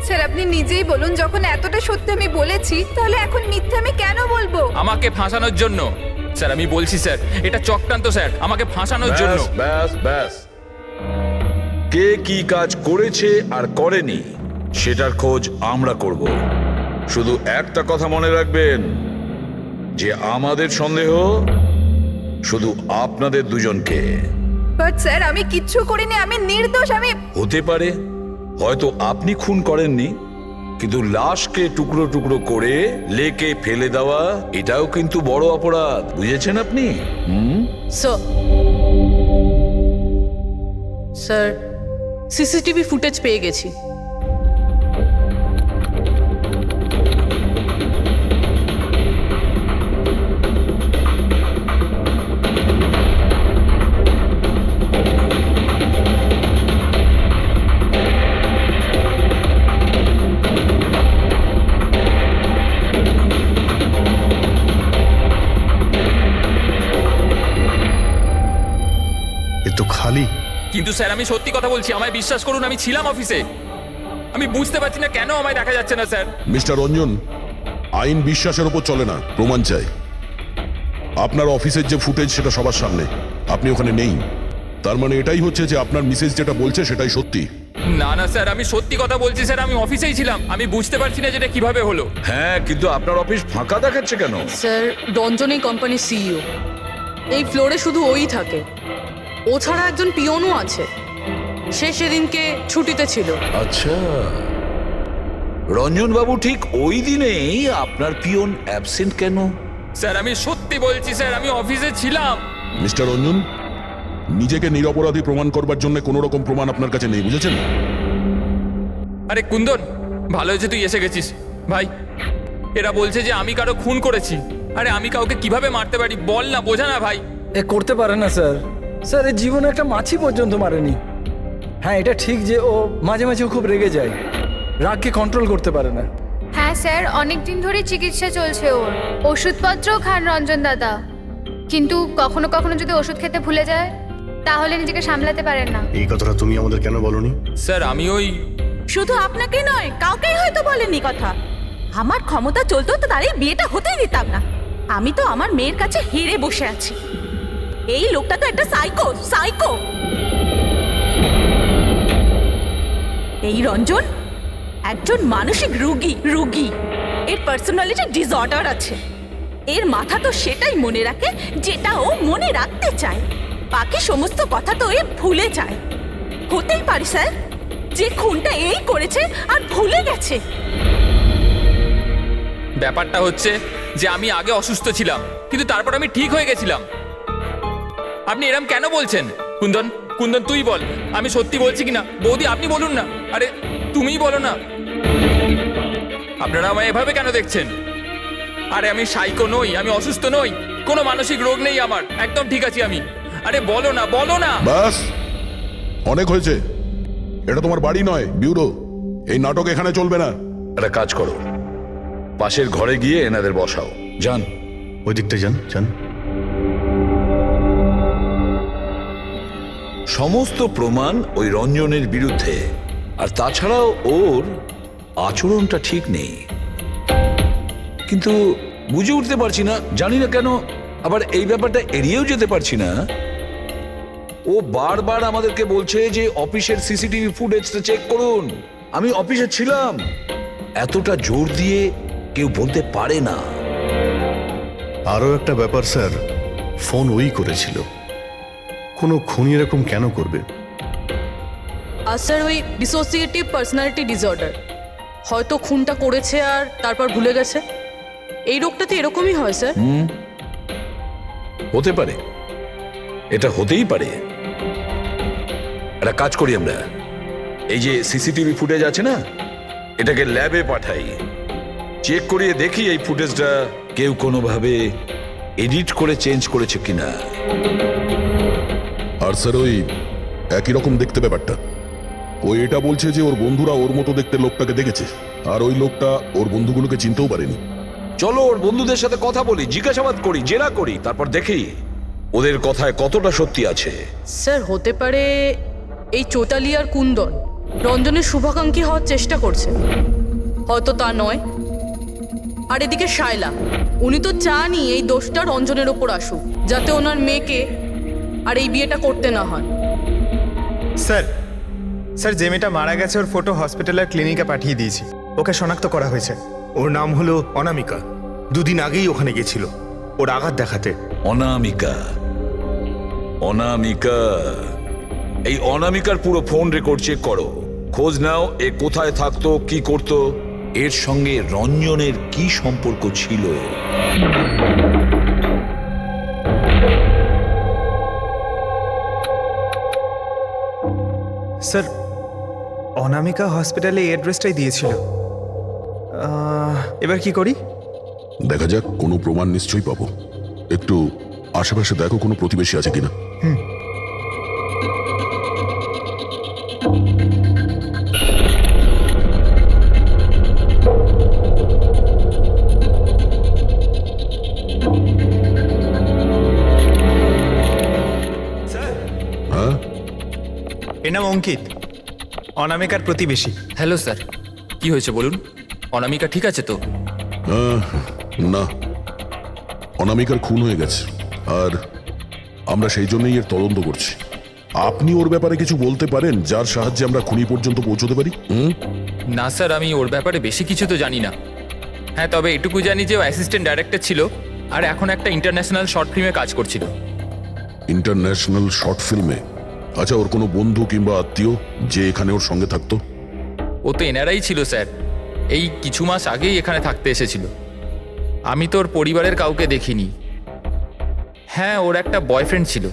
Sir আপনি নিজেই বলুন, যখন এতটা সত্যি আমি বলেছি তাহলে এখন মিথ্যে আমি কেন বলবো? আমাকে ফাঁসানোর জন্য। স্যার আমি বলছি স্যার, এটা চক্রান্ত স্যার, আমাকে ফাঁসানোর জন্য। ব্যাস ব্যাস, কে কি কাজ করেছে আর করেনি সেটার খোঁজ আমরা করব। শুধু একটা কথা মনে রাখবেন যে আমাদের সন্দেহ শুধু আপনাদের দুজনকে। বাট স্যার আমি কিচ্ছু করিনি, আমি নির্দোষ। আমি হতে পারে হয়তো আপনি খুন করেননি, কিন্তু লাশকে টুকরো টুকরো করে লেকে ফেলে দেওয়া এটাও কিন্তু বড় অপরাধ, বুঝেছেন আপনি? স্যার সিসিটিভি ফুটেজ পেয়ে গেছি। এ তো খালি। কিন্তু স্যার আমি সত্যি কথা বলছি, আমায় বিশ্বাস করুন, আমি ছিলাম অফিসে। আমি বুঝতে পারছি না কেন আমায় দেখা যাচ্ছে না স্যার। মিস্টার রঞ্জন, আইন বিশ্বাসের উপর চলে না, প্রমাণ চাই। আপনার অফিসের যে ফুটেজ সেটা সবার সামনে, আপনি ওখানে নেই, তার মানে এটাই হচ্ছে যে আপনার মিসেস যেটা বলছে সেটাই সত্যি। না না স্যার, আমি সত্যি কথা বলছি স্যার, আমি অফিসেই ছিলাম। আমি বুঝতে পারছি না যেটা কিভাবে হলো। হ্যাঁ, কিন্তু আপনার অফিস ফাঁকা দেখাচ্ছে কেন? স্যার রঞ্জন এই কোম্পানির সিইও, এই ফ্লোরে শুধু ওই থাকে। ও ছাড়া একজন পিয়নও আছে, সে সেদিনকে ছুটিতে ছিল। আচ্ছা, রঞ্জন বাবু ঠিক ওই দিনেই আপনার পিয়ন অ্যাবসেন্ট কেন? স্যার আমি সত্যি বলছি স্যার, আমি অফিসে ছিলাম। মিস্টার রঞ্জন, নিজেকে নিরপরাধী প্রমাণ করবার জন্য কোনো রকম প্রমাণ আপনার কাছে নেই, বুঝেছেন? আরে কুন্দন, ভালো হয়েছে তুই এসে গেছিস ভাই। এরা বলছে যে আমি কারো খুন করেছি। আরে আমি কাউকে কিভাবে মারতে পারি বল না, বোঝা না ভাই। এ করতে পারে না স্যার। স্যার এর জীবনে একটা মাছি পর্যন্ত মারেনি। হ্যাঁ এটা ঠিক যে ও মাঝে মাঝে খুব রেগে যায়, রাগকে কন্ট্রোল করতে পারে না। হ্যাঁ স্যার, অনেক দিন ধরে চিকিৎসা চলছে ওর। ওষুধপত্রও খান রঞ্জন দাদা, কিন্তু কখনো কখনো যদি ওষুধ খেতে ভুলে যায় তাহলে নিজেকে সামলাতে পারেন না। এই কথাটা তুমি আমাদের কেন বলনি? স্যার আমি ওই শুধু আপনাকে নয়, কাউকেই হয়তো বলেনি কথা। আমার ক্ষমতা চলতো তো তার এই বিয়েটা হতেই দিতাম না। আমি তো আমার মেয়ের কাছে হেরে বসে আছি। এই লোকটা তো একটা সাইকো সাইকো। এই রঞ্জন একজন মানসিক রোগী। এর পার্সোনালিটি ডিসঅর্ডার আছে। এর মাথা তো সেটাই মনে রাখে যেটা ও মনে রাখতে চায়, বাকি সমস্ত কথা তো এ ভুলে যায়। হতেই পারে স্যার যে খুনটা এই করেছে আর ভুলে গেছে। ব্যাপারটা হচ্ছে যে আমি আগে অসুস্থ ছিলাম, কিন্তু তারপর আমি ঠিক হয়ে গেছিলাম। আপনি এরম কেন বলছেন? কুন্দন কুন্দন তুই বল, আমি সত্যি বলছি কিনা। বৌদি আপনি বলুন না। আরে তুমিই বলো না। আপনারা আমায় এভাবে কেন দেখছেন? আরে আমি সাইকো নই, আমি অসুস্থ নই, কোনো মানসিক রোগ নেই আমার, একদম ঠিক আছি আমি। আরে বলো না বলো না। বাস, অনেক হয়েছে। এটা তোমার বাড়ি নয়, ব্যুরো। এই নাটক এখানে চলবে না। একটা কাজ করো, পাশের ঘরে গিয়ে এনাদের বসাও। যান ওই দিকটা যান যান। সমস্ত প্রমাণ ওই রঞ্জনের বিরুদ্ধে, আর তাছাড়াও ওর আচরণটা ঠিক নেই। কিন্তু বুঝে উঠতে পারছি না, জানি না কেন আবার এই ব্যাপারটা এড়িয়েও যেতে পারছি না। ও বারবার আমাদেরকে বলছে যে অফিসের সিসিটিভি ফুটেজটা চেক করুন। আমি অফিসে ছিলাম, এতটা জোর দিয়ে কেউ বলতে পারে না। আরও একটা ব্যাপার স্যার, ফোন ওই করেছিল। কোনো খুনি এরকম কেন করবে? আর স্যার ওই ডিসোসিয়েটিভ পার্সোনালিটি ডিসঅর্ডার, হয়তো খুনটা করেছে আর তারপর ভুলে গেছে। এই রোগটাতে এরকমই হয় স্যার। হতে পারে, এটা হতেই পারে। একটা কাজ করি আমরা, এই যে সিসিটিভি ফুটেজ আছে না, এটাকে ল্যাবে পাঠাই, চেক করিয়ে দেখি এই ফুটেজটা কেউ কোনোভাবে এডিট করে চেঞ্জ করেছে কিনা। আর স্যার ওই একই রকম দেখতে ব্যাপারটা। ও এটা বলছে যে ওর বন্ধুরা ওর মতো দেখতে লোকটাকে দেখেছে, আর ওই লোকটা ওর বন্ধুগুলোকে চিনতেও পারেনি। চলো ওর বন্ধুদের সাথে কথা বলি, জিজ্ঞাসাবাদ করি, জেরা করি, তারপর দেখি ওদের কথায় কতটা সত্যি আছে। স্যার হতে পারে এই চৈতালি আর কুন্দন রঞ্জনের শুভাকাঙ্ক্ষী হওয়ার চেষ্টা করছে, হয়তো তা নয়। আর এদিকে শায়লা, উনি তো চানই এই দোষটা রঞ্জনের ওপর আসুক, যাতে ওনার মেয়েকে আর এই বিয়েটা করতে না হয়। স্যার স্যার যে মেয়েটা মারা গেছে ওর ফটো হসপিটালের ক্লিনিকে পাঠিয়ে দিয়েছি, ওকে শনাক্ত করা হয়েছে। ওর নাম হলো অনামিকা। দুদিন আগেই ওখানে গেছিল ওর আঘাত দেখাতে। অনামিকা, অনামিকা, এই অনামিকার পুরো ফোন রেকর্ড চেক করো, খোঁজ নাও এ কোথায় থাকতো, কি করতো, এর সঙ্গে রঞ্জনের কি সম্পর্ক ছিল। স্যার অনামিকা হসপিটালে এই অ্যাড্রেসটাই দিয়েছিল। এবার কি করি? দেখা যাক, কোনো প্রমাণ নিশ্চয়ই পাবো। একটু আশেপাশে দেখো কোনো প্রতিবেশী আছে কিনা। স্যার হ্যাঁ, এর নাম অঙ্কিত, অনামিকার প্রতিবেশী। হ্যালো স্যার, কি হয়েছে বলুন? অনামিকা ঠিক আছে তো? না, অনামিকার খুন হয়ে গেছে, আর আমরা সেই জন্যই এর তদন্ত করছি। আপনি ওর ব্যাপারে কিছু বলতে পারেন যার সাহায্যে আমরা খুনি পর্যন্ত পৌঁছতে পারি? না স্যার, আমি ওর ব্যাপারে বেশি কিছু তো জানি না। হ্যাঁ, তবে এটুকু জানি যে ও অ্যাসিস্ট্যান্ট ডাইরেক্টর ছিল আর এখন একটা ইন্টারন্যাশনাল শর্ট ফিল্মে কাজ করছিল। ইন্টারন্যাশনাল শর্ট ফিল্মে? আচ্ছা, ওর কোনো বন্ধু কিংবা আত্মীয় যে এখানে ওর সঙ্গে থাকতো? ও তো এনআরআই ছিল স্যার, এই কিছু মাস আগেই এখানে থাকতে এসেছিল। আমি তো ওর পরিবারের কাউকে দেখিনি। হ্যাঁ, ওর একটা বয়ফ্রেন্ড ছিল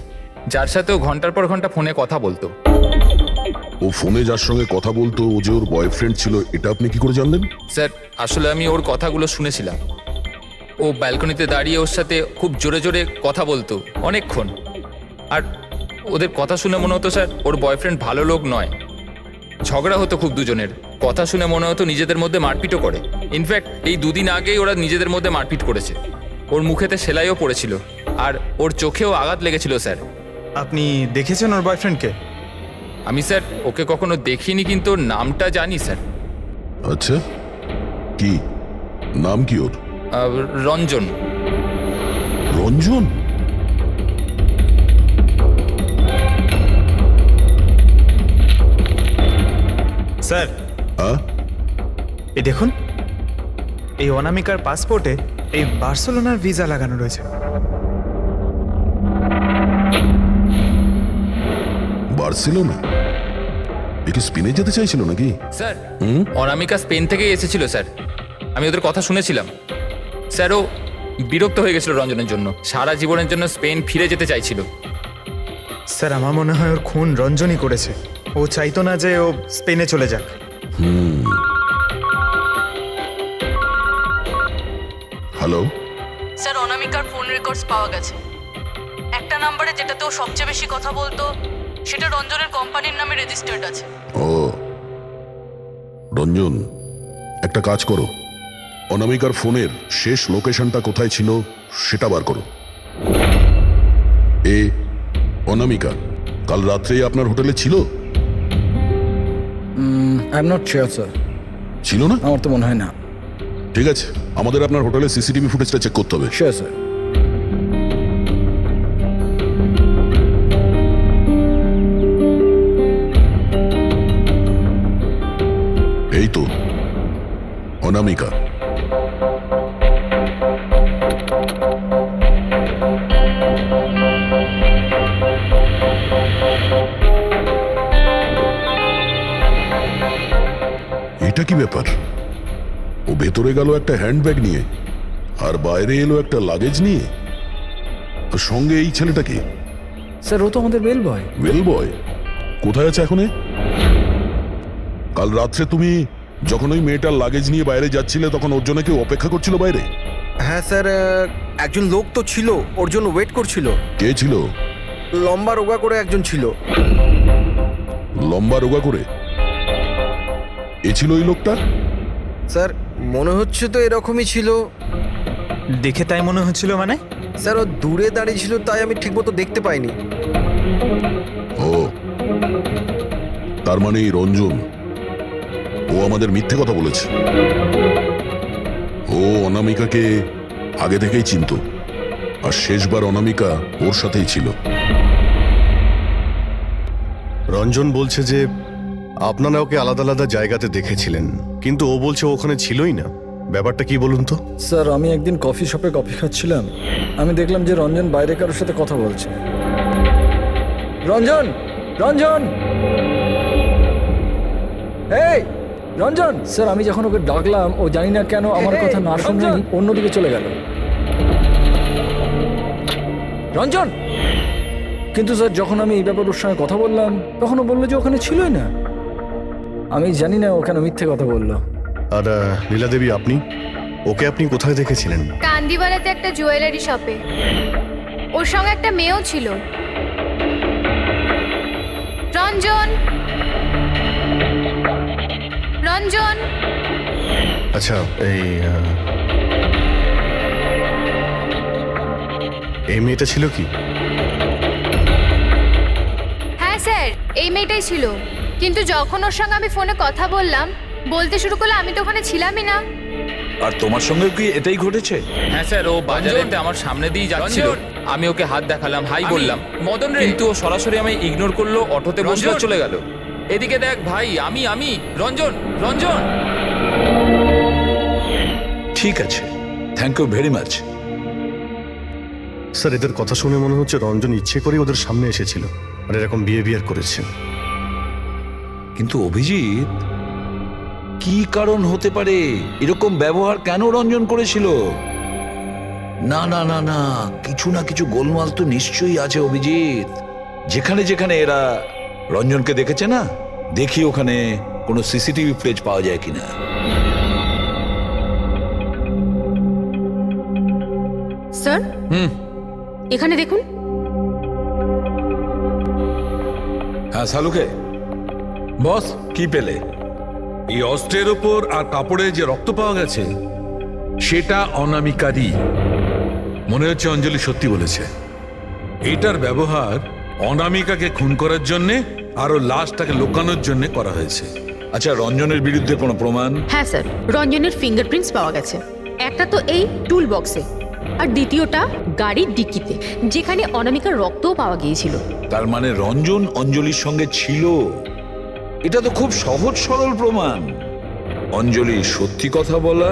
যার সাথে ও ঘন্টার পর ঘন্টা ফোনে কথা বলতো। ও ফোনে যার সঙ্গে কথা বলতো ও যে ওর বয়ফ্রেন্ড ছিল, এটা আপনি কি করে জানলেন? স্যার, আসলে আমি ওর কথাগুলো শুনেছিলাম। ও ব্যালকনিতে দাঁড়িয়ে ওর সাথে খুব জোরে জোরে কথা বলতো অনেকক্ষণ। আর ওদের কথা শুনে মনে হতো স্যার ওর বয়ফ্রেন্ড ভালো লোক নয়। ঝগড়া হতো খুব দুজনের, কথা শুনে মনে হতো নিজেদের মধ্যে মারপিটও করে। ইনফ্যাক্ট এই দুদিন আগেই ওরা নিজেদের মধ্যে মারপিট করেছে। ওর মুখেতে সেলাইও পড়েছিল আর ওর চোখেও আঘাত লেগেছিল স্যার। আপনি দেখেছেন ওর বয়ফ্রেন্ডকে? আমি স্যার ওকে কখনো দেখিনি, কিন্তু ওর নামটা জানি স্যার। আচ্ছা, কি নাম কি ওর? রঞ্জন। রঞ্জন? স্যার হ্যাঁ, এই দেখুন, এই অনামিকার পাসপোর্টে এই বার্সেলোনার ভিসা লাগানো রয়েছে। বার্সেলোনা? এ কি স্পেনে যেতে চাইছিল নাকি? স্যার অনামিকা স্পেন থেকেই এসেছিল স্যার, আমি ওদের কথা শুনেছিলাম। স্যার ও বিরক্ত হয়ে গেছিল রঞ্জনের জন্য, সারা জীবনের জন্য স্পেন ফিরে যেতে চাইছিল। স্যার আমার মনে হয় ওর খুন রঞ্জনই করেছে। ও চাইতো না যে ও স্পেনে চলে যাক। হ্যালো স্যার, অনামিকার ফোন রেকর্ডস পাওয়া গেছে। একটা নাম্বারে যেটাতে ও সবচেয়ে বেশি কথা বলতো সেটা রঞ্জনের কোম্পানির নামে রেজিস্টার্ড আছে। ও রঞ্জন, একটা কাজ করো, অনামিকার ফোনের শেষ লোকেশনটা কোথায় ছিল সেটা বার করো। এ অনামিকা কাল রাত্রেই আপনার হোটেলে ছিল? I am not sure sir, ছিল না? আমার তো মনে হয় না। ঠিক আছে, আমাদের আপনার হোটেলের সিসিটিভি ফুটেজটা চেক করতে হবে। Sure sir. এই তো অনামিকা। এটা কি ব্যাপার? ও ভেতরে গেল একটা হ্যান্ডব্যাগ নিয়ে আর বাইরে এলো একটা লাগেজ নিয়ে, আর সঙ্গে এই ছেলেটা কি? স্যার ও তো আমাদের বেল বয়। ওয়েল বয় কোথায় আছে এখন? কাল রাত্রে তুমি যখন ওই মেয়েটার লাগেজ নিয়ে বাইরে যাচ্ছিলে তখন ওর জন্য কেউ অপেক্ষা করছিল বাইরে? হ্যাঁ স্যার, একজন লোক তো ছিল, ওর জন্য ওয়েট করছিল। কে ছিল? লম্বা রোগা করে একজন ছিল। লম্বা রোগা করে? এ ছিল ওই লোকটা? স্যার মনে হচ্ছে তো এরকমই ছিল। দেখে তাই মনে হচ্ছিল মানে? স্যার ও দূরে দাঁড়িয়ে ছিল, তাই আমি ঠিকমতো দেখতে পাইনি। ও, তার মানে এই রঞ্জন ও আমাদের মিথ্যে কথা বলেছে। ও অনামিকাকে আগে থেকেই চিনতো, আর শেষবার অনামিকা ওর সাথেই ছিল। রঞ্জন বলছে যে আপনারা ওকে আলাদা আলাদা জায়গাতে দেখেছিলেন, কিন্তু ও বলছে ও ওখানে ছিলই না। ব্যাপারটা কি বলুন তো? স্যার, আমি একদিন কফি শপে কফি খাচ্ছিলাম, আমি দেখলাম যে রঞ্জন বাইরে কারোর সাথে কথা বলছে। রঞ্জন, রঞ্জন, এই রঞ্জন! স্যার, আমি যখন ওকে ডাকলাম ও জানি না কেন আমার কথা না শুনে অন্যদিকে চলে গেল। রঞ্জন! কিন্তু স্যার, যখন আমি এই ব্যাপারে ওর সঙ্গে কথা বললাম তখন ও বললো যে ওখানে ছিলই না। আমি জানি না ও কেন মিথ্যে কথা বললো। আর লীলা দেবী, আপনি ওকে আপনি কোথায় দেখেছিলেন? কান্দিওয়ালাতে একটা জুয়েলারি শপে। ওর সঙ্গে একটা মেয়েও ছিল। রঞ্জন, রঞ্জন! আচ্ছা, এই মেয়েটা ছিল কি? হ্যাঁ স্যার, এই মেয়েটাই ছিল। কিন্তু যখন ওর সঙ্গে আমি ফোনে কথা বললাম, বলতে শুরু করলে আমি তো ওখানে ছিলামই না। আর তোমার সঙ্গে কি এটাই ঘটেছে? হ্যাঁ স্যার, ও বাজারেতে আমার সামনে দিয়ে যাচ্ছিল, আমি ওকে হাত দেখালাম, হাই বললাম, মদন রে, কিন্তু ও সরাসরি আমায় ইগনোর করলো, অটোতে বসলো, চলে গেল। এদিকে দেখ ভাই, আমি রঞ্জন, রঞ্জন! ঠিক আছে, thank you very much. Sir, এদের কথা শুনে মনে হচ্ছে রঞ্জন ইচ্ছে করে ওদের সামনে এসেছিল আর এরকম বিহেভিয়ার করেছে। কিন্তু অভিজিৎ, কি কারণ হতে পারে? এরকম ব্যবহার কেন রঞ্জন করেছিল? না না না না, কিছু না কিছু গোলমাল তো নিশ্চয়ই আছে অভিজিৎ। যেখানে যেখানে এরা রঞ্জনকে দেখেছে না, দেখি ওখানে কোনো সিসিটিভি ফুটেজ পাওয়া যায় কিনা। স্যার, এখানে দেখুন। হ্যাঁ শালুকে, বস কি পেলে? এই অস্ত্রের ওপর আর কাপড়ে যে রক্ত পাওয়া গেছে সেটা অনামিকারই। মনে হচ্ছে অঞ্জলি সত্যি বলেছে। এটার ব্যবহার অনামিকাকে খুন করার জন্যে আর ওর লাশটাকে লুকানোর জন্য করা হয়েছে। আচ্ছা, রঞ্জনের বিরুদ্ধে কোনো প্রমাণ? হ্যাঁ স্যার, রঞ্জনের ফিঙ্গারপ্রিন্টস পাওয়া গেছে। একটা তো এই টুল বক্সে, আর দ্বিতীয়টা গাড়ির ডিক্কিতে, যেখানে অনামিকার রক্তও পাওয়া গিয়েছিল। তার মানে রঞ্জন অঞ্জলির সঙ্গে ছিল। এটা তো খুব সহজ সরল প্রমাণ। অঞ্জলি সত্যি কথা বলা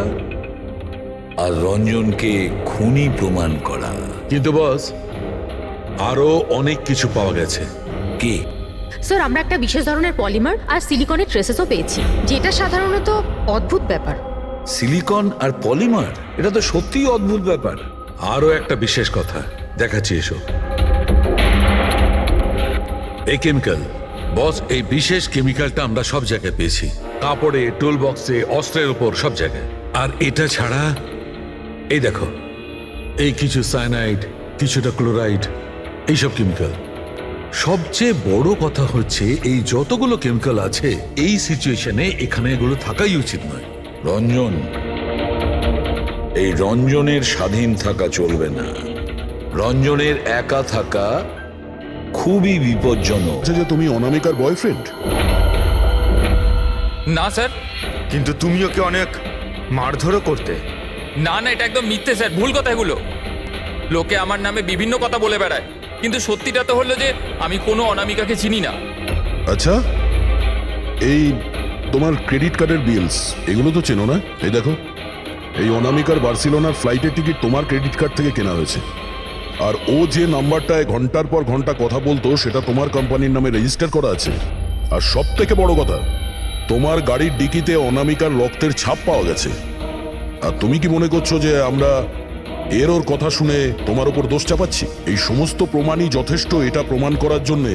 আর রঞ্জনকে খুনি প্রমাণ করা। কিন্তু বস, আরো অনেক কিছু পাওয়া গেছে। কি? স্যার, আমরা একটা বিশেষ ধরনের পলিমার আর সিলিকনের ট্রেসেসও পেয়েছি, যেটা সাধারণত অদ্ভুত ব্যাপার। সিলিকন আর পলিমার, এটা তো সত্যিই অদ্ভুত ব্যাপার। আরো একটা বিশেষ কথা দেখাচ্ছি, এসো। এই কেমিক্যাল, বস, এই বিশেষ কেমিক্যালটা আমরা সব জায়গায় পেয়েছি, কাপড়ে, টুল বক্সে, অস্ত্রের উপর, সব জায়গায়। আর এটা ছাড়া এই দেখো, এই কিছু সায়ানাইড, কিছুটা ক্লোরাইড, এইসব কেমিক্যাল। সবচেয়ে বড় কথা হচ্ছে এই যতগুলো কেমিক্যাল আছে, এই সিচুয়েশনে এখানে এগুলো থাকাই উচিত নয়। রঞ্জন, এই রঞ্জনের স্বাধীন থাকা চলবে না। রঞ্জনের একা থাকা খুবই বিপজ্জনক। যে তুমি অনামিকার বয়ফ্রেন্ড? না স্যার। কিন্তু তুমি ওকে অনেক মারধরও করতে। না না, এটা একদম মিথ্যে স্যার, ভুল কথা এগুলো। লোকে আমার নামে বিভিন্ন কথা বলে বেড়ায়, কিন্তু সত্যিটা তো হলো যে আমি কোনো অনামিকাকে চিনি না। আচ্ছা, এই তোমার ক্রেডিট কার্ডের বিলস, এগুলো তো চেনো না? এই দেখো, এই অনামিকার বার্সিলোনার ফ্লাইটের টিকিট তোমার ক্রেডিট কার্ড থেকে কেনা হয়েছে। আর ও যে নাম্বারটায় ঘন্টার পর ঘন্টা কথা বলতো সেটা তোমার কোম্পানির নামে রেজিস্টার করা আছে। আর সব থেকে বড় কথা, তোমার গাড়ির ডিকিতে অনামিকার রক্তের ছাপ পাওয়া গেছে। আর তুমি কি মনে করছো যে আমরা এর ওর কথা শুনে তোমার উপর দোষ চাপাচ্ছি? এই সমস্ত প্রমাণই যথেষ্ট এটা প্রমাণ করার জন্যে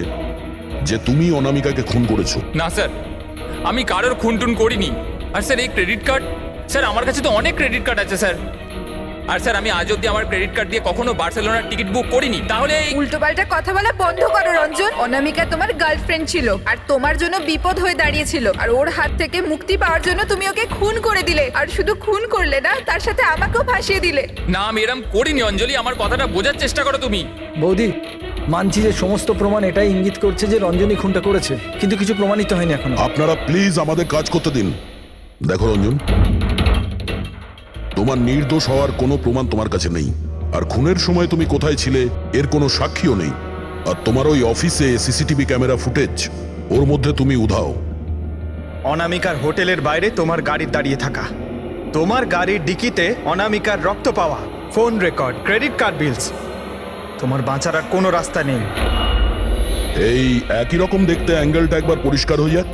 যে তুমি অনামিকাকে খুন করেছো। না স্যার, আমি কারোর খুনটুন করিনি। আর স্যার, এই ক্রেডিট কার্ড, স্যার আমার কাছে তো অনেক ক্রেডিট কার্ড আছে স্যার। আর স্যার, আমি আজ অব্দি আমার ক্রেডিট কার্ড দিয়ে কখনো বার্সেলোনার টিকিট বুক করিনি। তাহলে উল্টোপাল্টা কথা বলা বন্ধ করো রঞ্জন। অনামিকা তোমার গার্লফ্রেন্ড ছিল আর তোমার জন্য বিপদ হয়ে দাঁড়িয়েছিল, আর ওর হাত থেকে মুক্তি পাওয়ার জন্য তুমি ওকে খুন করে দিলে। আর শুধু খুন করলে না, তার সাথে আমাকেও ফাঁসিয়ে দিলে। না, আমি এরম করিনি অঞ্জলি, আমার কথাটা বোঝার চেষ্টা করো তুমি। বৌদি, মানছি যে সমস্ত প্রমাণ এটাই ইঙ্গিত করছে যে রঞ্জনই খুনটা করেছে, কিন্তু কিছু প্রমাণিত হয়নি এখনো। আপনারা প্লিজ আমাদের কাজ করতে দিন। দেখো রঞ্জন, তোমার নির্দোষ হওয়ার কোনো প্রমাণ তোমার কাছে নেই, আর খুনের সময় তুমি কোথায় ছিলে এর কোনো সাক্ষীও নেই। আর তোমার ওই অফিসে সিসিটিভি ক্যামেরা ফুটেজ, ওর মধ্যে তুমি উধাও। অনামিকার হোটেলের বাইরে তোমার গাড়ির দাঁড়িয়ে থাকা, তোমার গাড়ির ডিকিতে অনামিকার রক্ত পাওয়া, ফোন রেকর্ড, ক্রেডিট কার্ড বিলস, তোমার বাঁচার আর কোনো রাস্তা নেই। এই একই রকম দেখতে অ্যাঙ্গেলটা একবার পরিষ্কার হয়ে যাক,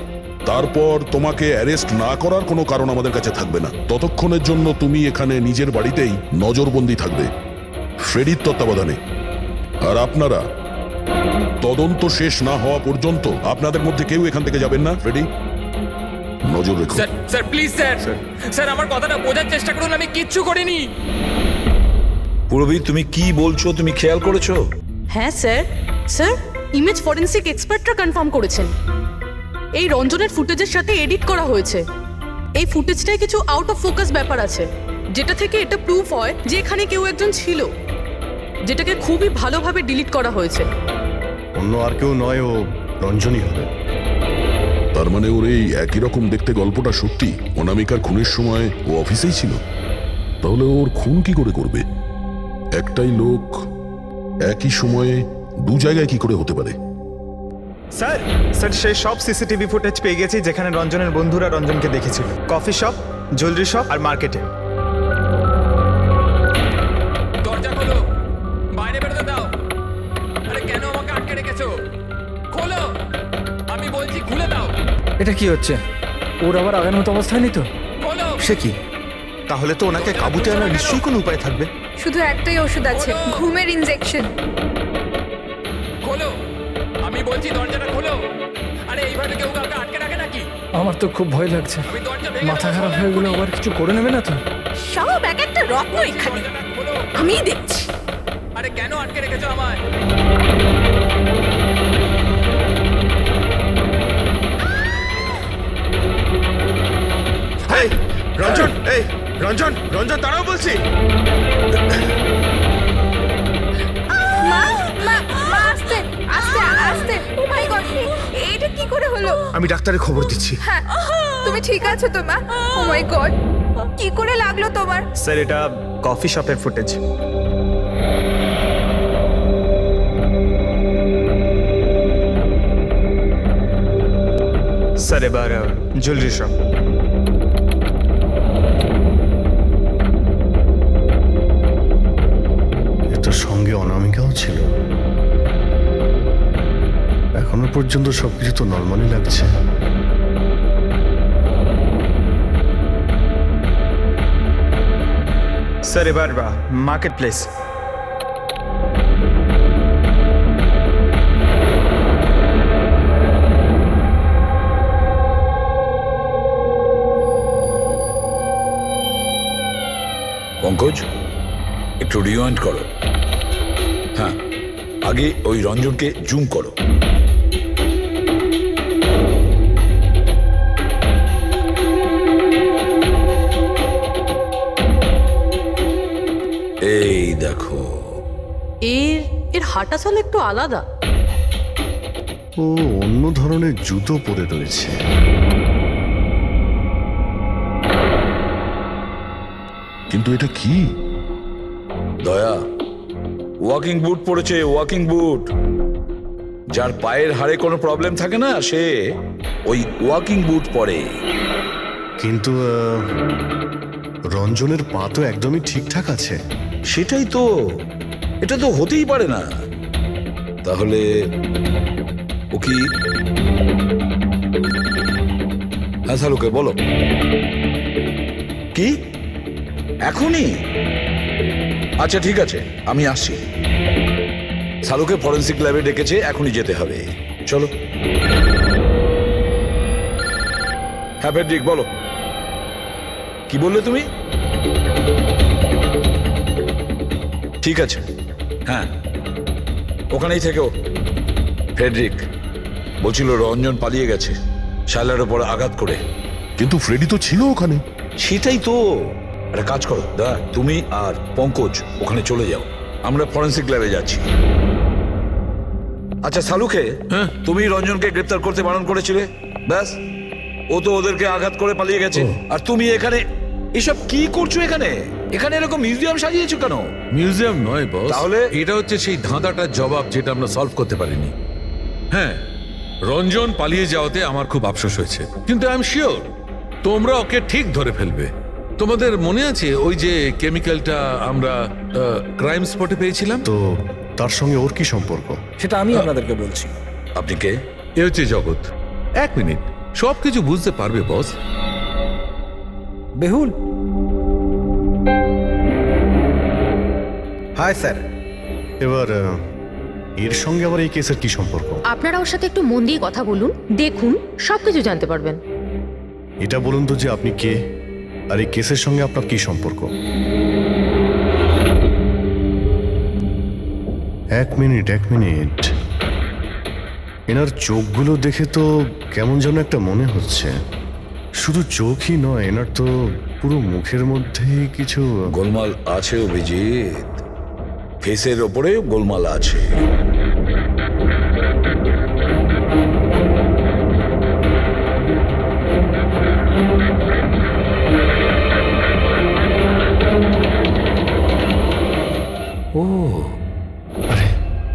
তারপর তোমাকে অ্যারেস্ট না করার কোনো কারণ আমাদের কাছে থাকবে না। ততক্ষণের জন্য তুমি এখানে নিজের বাড়িতেই নজরবন্দি থাকবে, ফ্রেডির তত্ত্বাবধানে। আর আপনারা তদন্ত শেষ না হওয়া পর্যন্ত আপনাদের মধ্যে কেউ এখান থেকে যাবেন না। ফ্রেডি, নজর রেখো। Sir sir please sir, sir আমার কথাটা বোঝার চেষ্টা করুন, আমি কিচ্ছু করিনি। পূরবী, তুমি কি বলছো তুমি খেয়াল করেছো? হ্যাঁ স্যার, স্যার ইমেজ ফরেন্সিক এক্সপার্টরা কনফার্ম করেছেন এই রঞ্জনের ফুটেজের সাথে এডিট করা হয়েছে। এই ফুটেজটায় কিছু আউট অফ ফোকাস ব্যাপার আছে, যেটা থেকে এটা প্রুফ হয় যে এখানে কেউ একজন ছিল, যেটাকে খুবই ভালোভাবে ডিলিট করা হয়েছে। অন্য আর কেউ নয়, ও রঞ্জনই হবে। তার মানে ওর এই একই রকম দেখতে গল্পটা সত্যি? অনামিকার খুনের সময় ও অফিসেই ছিল? তাহলে ওর খুন কি করে করবে? একটাই লোক একই সময়ে দু জায়গায় কি করে হতে পারে? স্যার স্যার সেই সব সিসিটিভি ফুটেজ পেয়ে গেছি যেখানে রঞ্জনের বন্ধুরা রঞ্জনকে দেখেছিল, কফি শপ, জুয়েলারি শপ আর মার্কেটে। দরজা খোলো, বাইরে বেরোতে দাও। আরে কেন আমাকে আটকে রেখেছো? খোলো, আমি বলছি খুলে দাও। এটা কি হচ্ছে? ওর আবার আগের মতো অবস্থায় নেই তো? খোলো। সে কি? তাহলে তো ওনাকে কাবুতে আনার নিশ্চয়ই কোনো উপায় থাকবে। শুধু একটাই ওষুধ আছে, ঘুমের ইনজেকশন। খোলো, আমি বলছি দরজাটা খোলো। আরে এইভাবে কেউ কাউকে আটকে রাখে নাকি? আমার তো খুব ভয় লাগছে। আমি দরজা ভেঙে মাথা খারাপ হয়ে গেলে আবার কিছু করে নেবে না তো? সব এক একটা রত্ন এখানে, দরজাটা খোলো। আমি দেখছি। আরে কেন আটকে রেখেছো আমায়? এই রঞ্জন, এই রঞ্জন, রঞ্জন দাঁড়াও বলছি। মা মা মা, আস্তে আস্তে আস্তে। ও মাই গড, এটা কি করে হলো? আমি ডাক্তারের খবর দিচ্ছি। হ্যাঁ, তুমি ঠিক আছো তো মা? ও মাই গড, কি করে লাগলো তোমার? স্যার এটা কফি শপের ফুটেজ। স্যার এবার জুয়েলারি শপ। এটার সঙ্গে অনামিকাও ছিল। এখনো পর্যন্ত সবকিছু তো নর্মালি লাগছে। স্যার এবার মার্কেট প্লেস। পঙ্কজ, একটু রিওয়াইন্ড করো। হ্যাঁ, আগে ওই রঞ্জনকে জুম করো। এই দেখো, এর এর হাঁটা চল একটু আলাদা। ও অন্য ধরনের জুতো পরে রয়েছে। কিন্তু এটা কি? দয়া ওয়াকিং বুট পরেছে, ওয়াকিং বুট। যার পায়ের হাড়ে কোনো প্রবলেম থাকে না সে ওই ওয়াকিং বুট পরে। কিন্তু রঞ্জনের পা তো একদমই ঠিকঠাক আছে। সেটাই তো, এটা তো হতেই পারে না। তাহলে ও কি? হ্যাঁ সালুকে বলো, কি এখনই? আচ্ছা ঠিক আছে, আমি আসছি। সালুকে ফরেন্সিক ল্যাবে ডেকেছে, এখনই যেতে হবে। চলো। হ্যাঁ ফেডরিক বলো, কি বললে তুমি? ঠিক আছে, হ্যাঁ ওখানেই থেকো। ফ্রেডরিক বলছিল রঞ্জন পালিয়ে গেছে শাইলার ওপর আঘাত করে। কিন্তু ফ্রেডি তো ছিল ওখানে। সেটাই তো। একটা কাজ করো দা, তুমি আর পঙ্কজ ওখানে চলে যাও, আমরা ফরেন্সিক ল্যাবে যাচ্ছি। আচ্ছা সালুকে, তুমি রঞ্জনকে গ্রেপ্তার করতে বারণ করেছিলে, ব্যাস ও তো ওদেরকে আঘাত করে পালিয়ে গেছে। আর তুমি এখানে এসব কি করছো? এখানে এখানে এরকম মিউজিয়াম সাজিয়েছো কেন? মিউজিয়াম নয় বস, তাহলে? এটা হচ্ছে সেই ধাঁধাটার জবাব যেটা আমরা সলভ করতে পারিনি। হ্যাঁ, রঞ্জন পালিয়ে যাওয়াতে আমার খুব আফসোস হয়েছে, কিন্তু আই এম শিওর তোমরা ওকে ঠিক ধরে ফেলবে। তোমাদের মনে আছে ওই যে কেমিক্যালটা আমরা ক্রাইম স্পটে পেয়েছিলাম? তো তার সঙ্গে ওর কি সম্পর্ক? সেটা আমি আপনাদেরকে বলছি। আপনি কে? এ হচ্ছে জগৎ। এক মিনিট, সবকিছু বুঝতে পারবে বস। বেহুল, হাই স্যার। এবার এর সঙ্গে আবার এই কেসের কি সম্পর্ক? আপনারা ওর সাথে একটু মন দিয়ে কথা বলুন, দেখুন সবকিছু জানতে পারবেন। এটা বলুন তো যে আপনি কে, আর এই কেসের সঙ্গে আপনার কি সম্পর্ক? এক মিনিট। এনার চোখগুলো দেখে তো কেমন যেন একটা মনে হচ্ছে। শুধু চোখই নয়, এনার তো পুরো মুখের মধ্যেই কিছু গোলমাল আছে অভিজিৎ, ফেসের ওপরে গোলমাল আছে। ও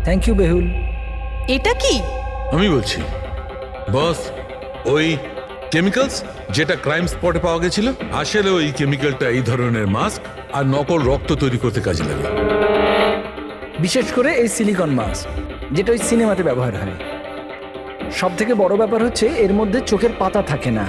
থ্যাংক ইউ বেহুল। এটা কি? আমি বলছি বস, ওই কেমিক্যালস যেটা ক্রাইম স্পটে পাওয়া গেছিল, আসলে ওই কেমিক্যালটা এই ধরনের মাস্ক আর নকল রক্ত তৈরি করতে কাজে লাগে। বিশেষ করে এই সিলিকন মাস্ক, যেটা ওই সিনেমাতে ব্যবহার হয়। সব থেকে বড় ব্যাপার হচ্ছে এর মধ্যে চোখের পাতা থাকে না,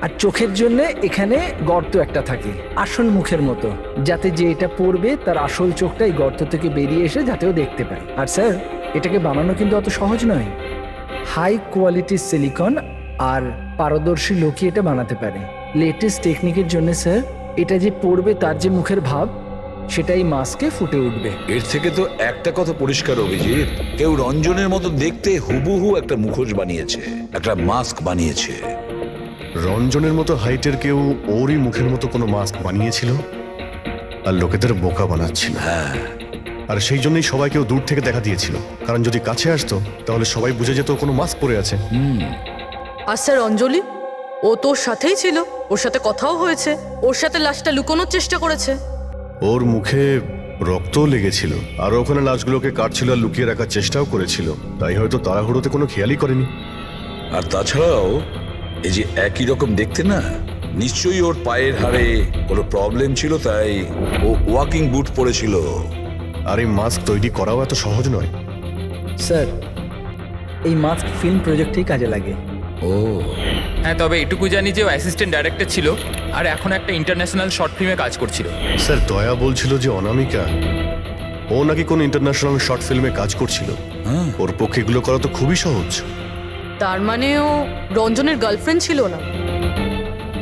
আর চোখের জন্য এখানে গর্ত একটা থাকে আসল মুখের মতো, যাতে যে এটা পড়বে তার আসল চোখটা এই গর্ত থেকে বেরিয়ে এসে যাতেও দেখতে পায়। আর স্যার, এটাকে বানানো কিন্তু অত সহজ নয়। হাই কোয়ালিটির সিলিকন আর পারদর্শী লোকই এটা বানাতে পারে। লেটেস্ট টেকনিকের জন্য স্যার, এটা যে পড়বে তার যে মুখের ভাব, সেটাই মাস্কে ফুটে উঠবে। এর থেকে তো একটা কথা পরিষ্কার অভিজিৎ, কেউ রঞ্জনের মতো দেখতে হুবহু একটা মুখোশ বানিয়েছে, একটা মাস্ক বানিয়েছে। রঞ্জনের মতো হাইটের কেউ ওরই মুখের মতো কোনো মাস্ক বানিয়েছিল আর লোকেদের বোকা বানাচ্ছিল। হ্যাঁ, আর সেই জন্যই সবাইকেও দূর থেকে দেখা দিয়েছিল, কারণ যদি কাছে আসতো তাহলে সবাই বুঝে যেত ও কোনো মাস্ক পরে আছে। আর স্যার অঞ্জলি, ও তোর সাথেই ছিল, ওর সাথে কথাও হয়েছে, ওর সাথে লাশটা লুকোনোর চেষ্টা করেছে। ওর মুখে রক্তও লেগেছিল, আর ওখানে লাশগুলোকে কাটছিল আর লুকিয়ে রাখার চেষ্টাও করেছিল, তাই হয়তো তাড়াহুড়োতে কোনো খেয়ালই করেনি। আর তাছাড়াও এই যে একই রকম দেখতে না, নিশ্চয়ই ওর পায়ের হাড়ে কোনো প্রবলেম ছিল, তাই ও ওয়াকিং বুট পরেছিল। আর এই মাস্ক তৈরি করাও এত সহজ নয়। স্যার, এই মাস্ক ফিল্ম প্রজেক্টেই কাজে লাগে। ও হ্যাঁ, তবে এটুকু জানি যে ও অ্যাসিস্ট্যান্ট ডাইরেক্টর ছিল আর এখন একটা ইন্টারন্যাশনাল শর্ট ফিল্মে কাজ করছিল। স্যার, দয়া বলছিল যে অনামিকা ও নাকি কোন ইন্টারন্যাশনাল শর্ট ফিল্মে কাজ করছিল। ওর পক্ষে এগুলো করা তো খুবই সহজ। তার মানে ও রঞ্জনের গার্লফ্রেন্ড ছিল না,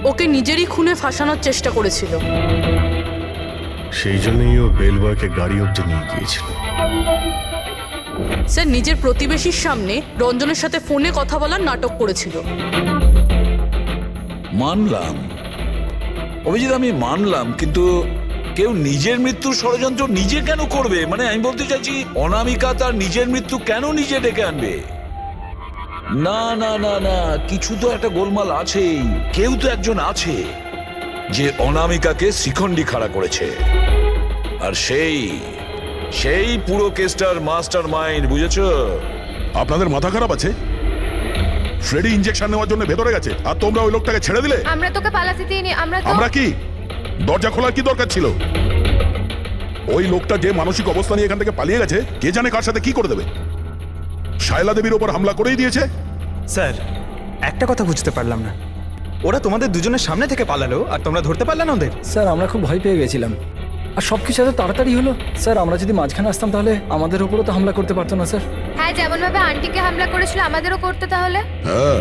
ওকে নিজেরই খুনে ফাঁসানোর চেষ্টা করেছিল। সেই জন্যই ও বেল বয়কে গাড়ি অব্দি নিয়ে গিয়েছিল। স্যার, নিজের প্রতিবেশীর সামনে রঞ্জনের সাথে ফোনে কথা বলার নাটক করেছিল। মানলাম অভিজিৎ, আমি মানলাম, কিন্তু কেউ নিজের মৃত্যুর ষড়যন্ত্র নিজে কেন করবে? মানে আমি বলতে চাইছি, অনামিকা তার নিজের মৃত্যু কেন নিজে ডেকে আনবে? না না না না, কিছু তো একটা গোলমাল আছেই। কেউ তো একজন আছে যে অনামিকাকে শিখণ্ডি খাড়া করেছে, আর সেই পুরো কেসটার মাস্টার মাইন্ড, বুঝেছো? আপনাদের মাথা খারাপ আছে? ফ্রেডি ইনজেকশন নেওয়ার জন্য ভেতরে গেছে, আর তোমরা ওই লোকটাকে ছেড়ে দিলে। আমরা তোকে পালাতে দিইনি, আমরা কি দরজা খোলার কি দরকার ছিল? ওই লোকটা যে মানসিক অবস্থা নিয়ে এখান থেকে পালিয়ে গেছে, কে জানে কার সাথে কি করে দেবে। শায়লা দেবীর ওপর হামলা করেই দিয়েছে। স্যার, একটা কথা বুঝতে পারলাম না, ওরা তোমাদের দুজনের সামনে থেকে পালালো আর তোমরা ধরতে পারলে না ওদের? স্যার, আমরা খুব ভয় পেয়ে গেছিলাম, আর সবকিছু এত তাড়াতাড়ি হলো। স্যার, আমরা যদি মাঝখানে আসতাম তাহলে আমাদের উপরও তো হামলা করতে পারতো না স্যার। হ্যাঁ, যেমন ভাবে আন্টিকে হামলা করেছিল আমাদেরও করতে তাহলে। হ্যাঁ,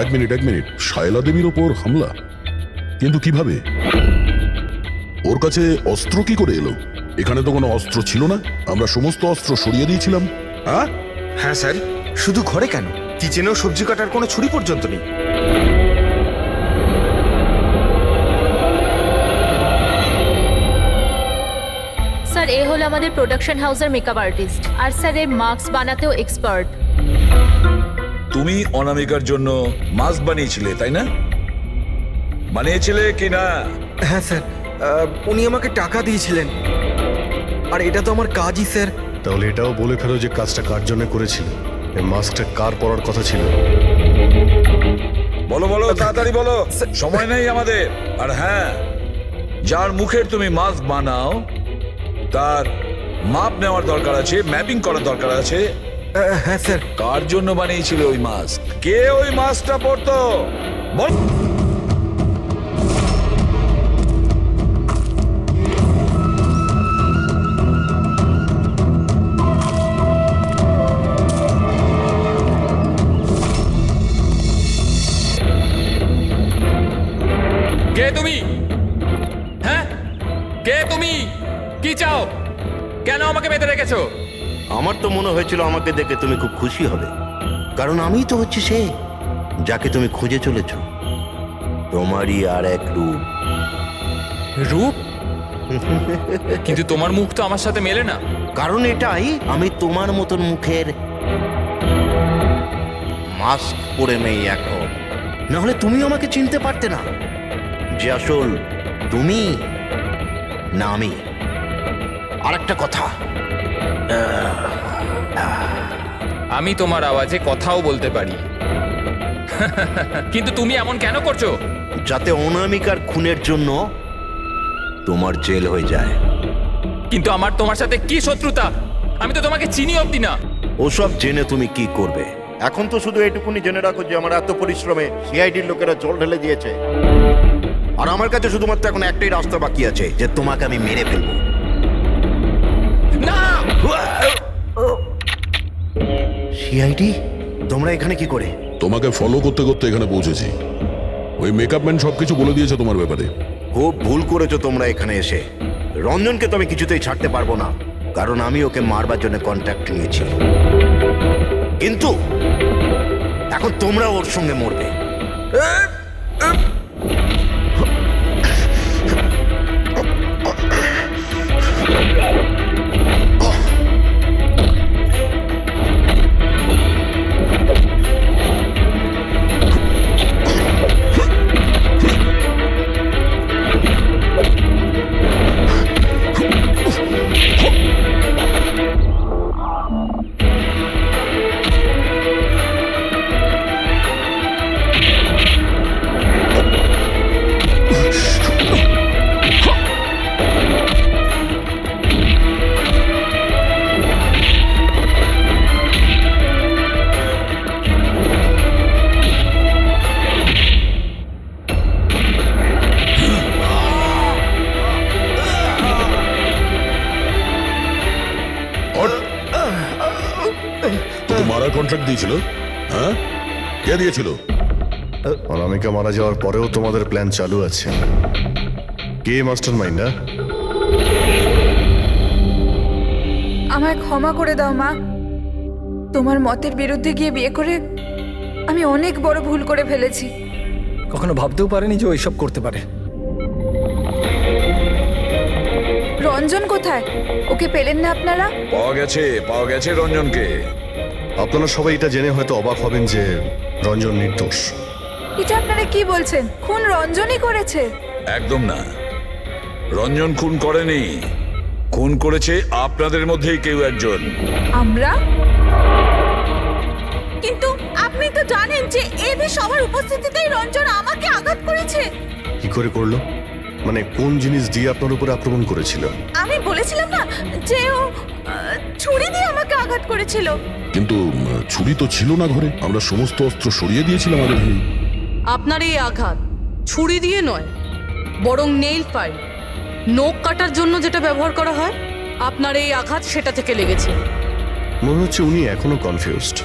এক মিনিট, শায়লা দেবীর ওপর হামলা, কিন্তু কিভাবে? ওর কাছে অস্ত্র কি করে এলো? এখানে তো কোনো অস্ত্র ছিল না, আমরা সমস্ত অস্ত্র সরিয়ে দিয়েছিলাম। হ্যাঁ স্যার, শুধু ঘরে কেন, কিচেনেও সবজি কাটার কোনো ছুরি পর্যন্ত নেই। স্যার, এ হলো আমাদের প্রোডাকশন হাউসের মেকআপ আর্টিস্ট, আর স্যার এর মাস্ক বানাতেও এক্সপার্ট। তুমি অনামিকার জন্য মাস্ক বানিয়েছিলে তাই না? বানিয়েছিলে কি না? হ্যাঁ স্যার, উনি আমাকে টাকা দিয়েছিলেন, আর এটা তো আমার কাজই স্যার। তাহলে এটাও বলে ফেলো যে কাজটা কার জন্য করেছিল, এই মাস্কটা কার পরার কথা ছিল। বলো বলো, তাড়াতাড়ি বলো, সময় নেই আমাদের। আর হ্যাঁ, যার মুখের তুমি মাস্ক বানাও তার মাপ নেওয়ার দরকার আছে, ম্যাপিং করার দরকার আছে। হ্যাঁ স্যার। কার জন্য বানিয়েছিল ওই মাস্ক? কে ওই মাস্কটা পরতো বল। কে তুমি? হ্যাঁ, কে তুমি? কি চাও? কেন আমাকে বেঁধে রেখেছো? আমার তো মনে হয়েছিল আমাকে দেখে তুমি খুব খুশি হবে, কারণ আমিই তো হচ্ছি সে যাকে তুমি খুঁজে চলেছ। তোমারই আর এক রূপ। রূপ? কিন্তু তোমার মুখ তো আমার সাথে মেলে না। কারণ এটাই, আমি তোমার মতন মুখের মাস্ক পরে নেই এখন, নাহলে তুমি আমাকে চিনতে পারতে না যে আসল তুমি না আমি। আরেকটা কথা, আমি তোমার আওয়াজে কথাও বলতে পারি। কিন্তু তুমি এমন কেন করছো? যাতে অনামিকার খুনের জন্য তোমার জেল হয়ে যায়। কিন্তু আমার তোমার সাথে কি শত্রুতা? আমি তো তোমাকে চিনি অব্দি না। ওসব জেনে তুমি কি করবে? এখন তো শুধু এটুকুনি জেনে রাখো যে আমার এত পরিশ্রমে সিআইডির লোকেরা জল ঢেলে দিয়েছে, আর আমার কাছে শুধুমাত্র এখন একটাই রাস্তা বাকি আছে, যে তোমাকে আমি মেরে ফেলবো। না! সিআইডি, তোমরা এখানে কি করে? তোমাকে ফলো করতে করতে এখানে পৌঁছেছি। ওই মেকআপ ম্যান সবকিছু বলে দিয়েছে তোমার ব্যাপারে। খুব ভুল করেছো তোমরা এখানে এসে। রঞ্জনকে তো আমি কিছুতেই ছাড়তে পারবো না, কারণ আমি ওকে মারবার জন্য কন্ট্যাক্ট নিয়েছি। কিন্তু এখন তোমরা ওর সঙ্গে মরবে। তোকে মারার কন্ট্রাক্ট দিয়েছিল? হ্যাঁ, কে দিয়েছিল? অনামিকা মারা যাওয়ার পরেও তোমাদের প্ল্যান চালু আছে। কে মাস্টার মাইন্ড? আমায় ক্ষমা করে দাও মা। তোমার মতের বিরুদ্ধে গিয়ে বিয়ে করে আমি অনেক বড় ভুল করে ফেলেছি। কখনো ভাবতেও পারেনি যে ও এসব করতে পারে। রঞ্জন কোথায়? ওকে পেলেন না আপনারা? পাওয়া গেছে রঞ্জনকে। আপনারা সবাই এটা জেনে হয়তো অবাক হবেন যে রঞ্জন নির্দোষ। এটা আপনারা কি বলছেন? খুন রঞ্জনই করেছে? একদম না, রঞ্জন খুন করেনি। খুন করেছে আপনাদের মধ্যেই কেউ একজন। আমরা? কিন্তু আপনি তো জানেন যে এদের সবার উপস্থিতিতেই রঞ্জন আমাকে আঘাত করেছে। কি করে করলো? মানে কোন জিনিস দিয়ে আপনার উপরে আক্রমণ করেছিল? আমি বলেছিলাম না যে ও ছুরি দিয়ে আমাকে আঘাত করেছিল। কিন্তু ছুরি তো ছিল না ঘরে, আমরা সমস্ত অস্ত্র সরিয়ে দিয়েছিলাম আগে থেকেই। আপনার এই আঘাত ছুরি দিয়ে নয়, বরং নেইল ফাইল, নখ কাটার জন্য যেটা ব্যবহার করা হয়, আপনার এই আঘাত সেটা থেকে লেগেছে। মনে হচ্ছে উনি এখনো কনফিউজড।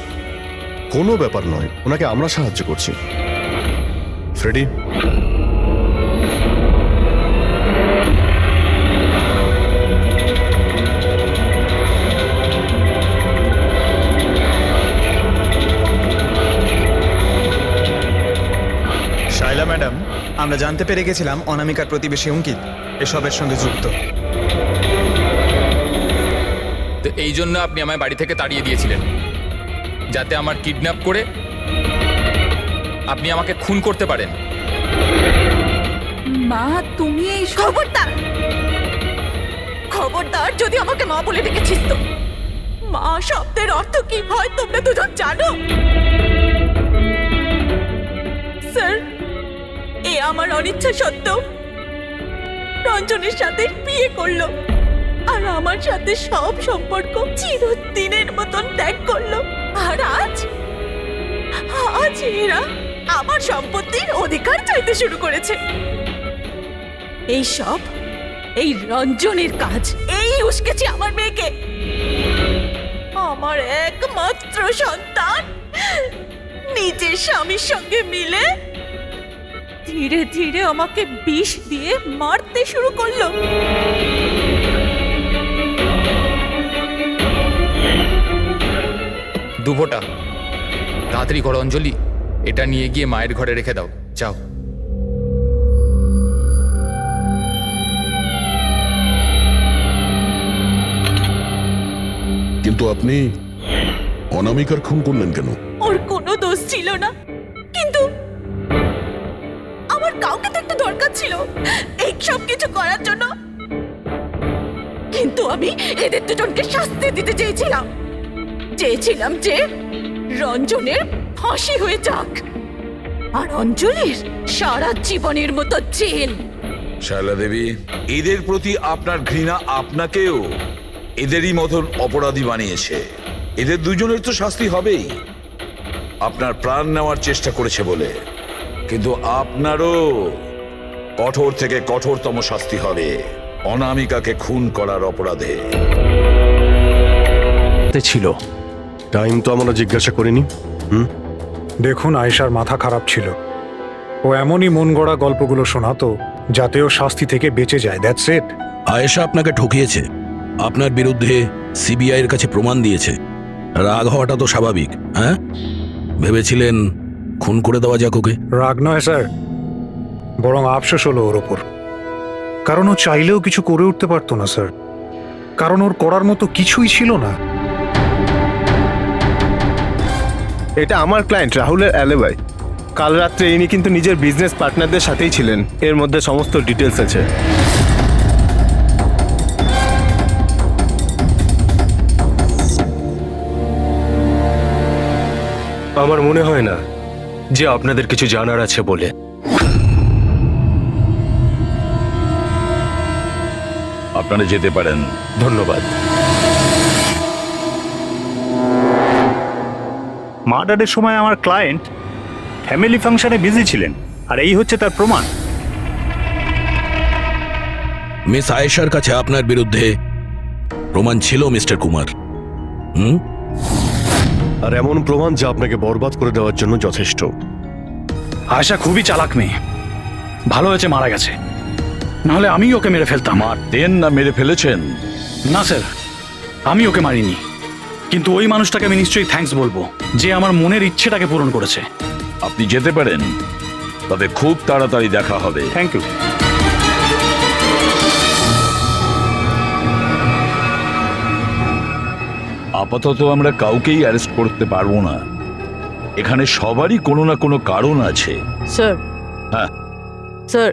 কোনো ব্যাপার নয়, ওনাকে আমরা সাহায্য করছি। ফ্রেডি, শাইলা ম্যাডাম, আমরা জানতে পেরে গেছিলাম অনামিকার প্রতিবেশী অঙ্কিত এসবের সঙ্গে যুক্ত। তো এই জন্য আপনি আমায় বাড়ি থেকে তাড়িয়ে দিয়েছিলেন, যাতে আমার কিডন্যাপ করে আপনি আমাকে খুন করতে পারেন। মা তুমি এই খবরদার খবরদার যদি আমাকে মা বলে ডেকেছিস তো। মা শব্দের অর্থ কি হয় তোমরা দুজন জানো? স্যার, এ আমার অনিচ্ছা সত্ত্বেও রঞ্জনের সাথে বিয়ে করলো আর আমার সাথে সব সম্পর্ক চিরদিনের মতন ত্যাগ করলো। আর আজ এরা আমার সম্পত্তির অধিকার চাইতে শুরু করেছে। এই সব এই রঞ্জনের কাজ। এই উস্কেছে আমার মেয়েকে, আমার একমাত্র সন্তান নিজের স্বামীর সঙ্গে মিলে ধীরে ধীরে আমাকে বিষ দিয়ে মারতে শুরু করলো। দুভোটা তাড়াতাড়ি করো অঞ্জলি, এটা নিয়ে গিয়ে মায়ের ঘরে রেখে দাও, যাও। কিন্তু আপনি অনামিকার খুন করলেন কেন? ওর কোনো দোষ ছিল না, কিন্তু আমার কাউকে তো একটু দরকার ছিল এই সব কিছু করার জন্য। কিন্তু আমি এদের দুজনকে শাস্তি দিতে চেয়েছিলাম যে রঞ্জনের ফাঁসি হয়ে যাক আর অঞ্জলির সারা জীবনের মতো জেল। শায়লা দেবী, এদের প্রতি আপনার ঘৃণা আপনাকেও এদেরই মতন অপরাধী বানিয়েছে। এদের দুজনের তো শাস্তি হবেই, আপনার প্রাণ নেওয়ার চেষ্টা করেছে বলে। কিন্তু আপনারও কঠোর থেকে কঠোরতম শাস্তি হবে অনামিকাকে খুন করার অপরাধে। ছিল টাইম তো আমরা জিজ্ঞাসা করিনি। দেখুন, আয়েশার মাথা খারাপ ছিল। ও এমনই মন গড়া গল্পগুলো শোনাতো যাতে ও শাস্তি থেকে বেঁচে যায়। That's it. আয়েশা আপনাকে ঠকিয়েছে, আপনার বিরুদ্ধে সিবিআই এর কাছে প্রমাণ দিয়েছে। রাগ হওয়াটা তো স্বাভাবিক। হ্যাঁ, ভেবেছিলেন খুন করে দেওয়া যাক ওকে? রাগ নয় স্যার, বরং আফসোস হলো ওর ওপর। কারণ ও চাইলেও কিছু করে উঠতে পারতো না স্যার, কারণ ওর করার মতো কিছুই ছিল না। এটা আমার ক্লায়েন্ট রাহুলের অ্যালিবাই। কাল রাত্রে ইনি কিন্তু নিজের বিজনেস পার্টনারদের সাথেই ছিলেন। এর মধ্যে সমস্ত ডিটেলস আছে। আমার মনে হয় না যে আপনাদের কিছু জানার আছে বলে। আপনারা যেতে পারেন। ধন্যবাদ। মার্ডারের সময় আমার ক্লায়েন্ট ফ্যামিলি ফাংশনে বিজি ছিলেন, আর এই হচ্ছে তার প্রমাণ। মিস আয়েশার কাছে আপনার বিরুদ্ধে প্রমাণ ছিল মিস্টার কুমার। আর এমন প্রমাণ যা আপনাকে বরবাদ করে দেওয়ার জন্য যথেষ্ট। আয়েশা খুবই চালাক মেয়ে। ভালো হয়েছে মারা গেছে, নাহলে আমি ওকে মেরে ফেলতাম। মারতেন না মেরে ফেলেছেন? না স্যার, আমি ওকে মারিনি, কিন্তু ওই মানুষটাকে আমি নিশ্চয়ই থ্যাঙ্কস বলবো যে আমার মনের ইচ্ছেটাকে পূরণ করেছে। আপনি যেতে পারেন, তবে খুব তাড়াতাড়ি দেখা হবে। Thank you. আপাতত আমরা কাউকেই অ্যারেস্ট করতে পারবো না। এখানে সবারই কোনো না কোনো কারণ আছে। স্যার, হ্যাঁ স্যার,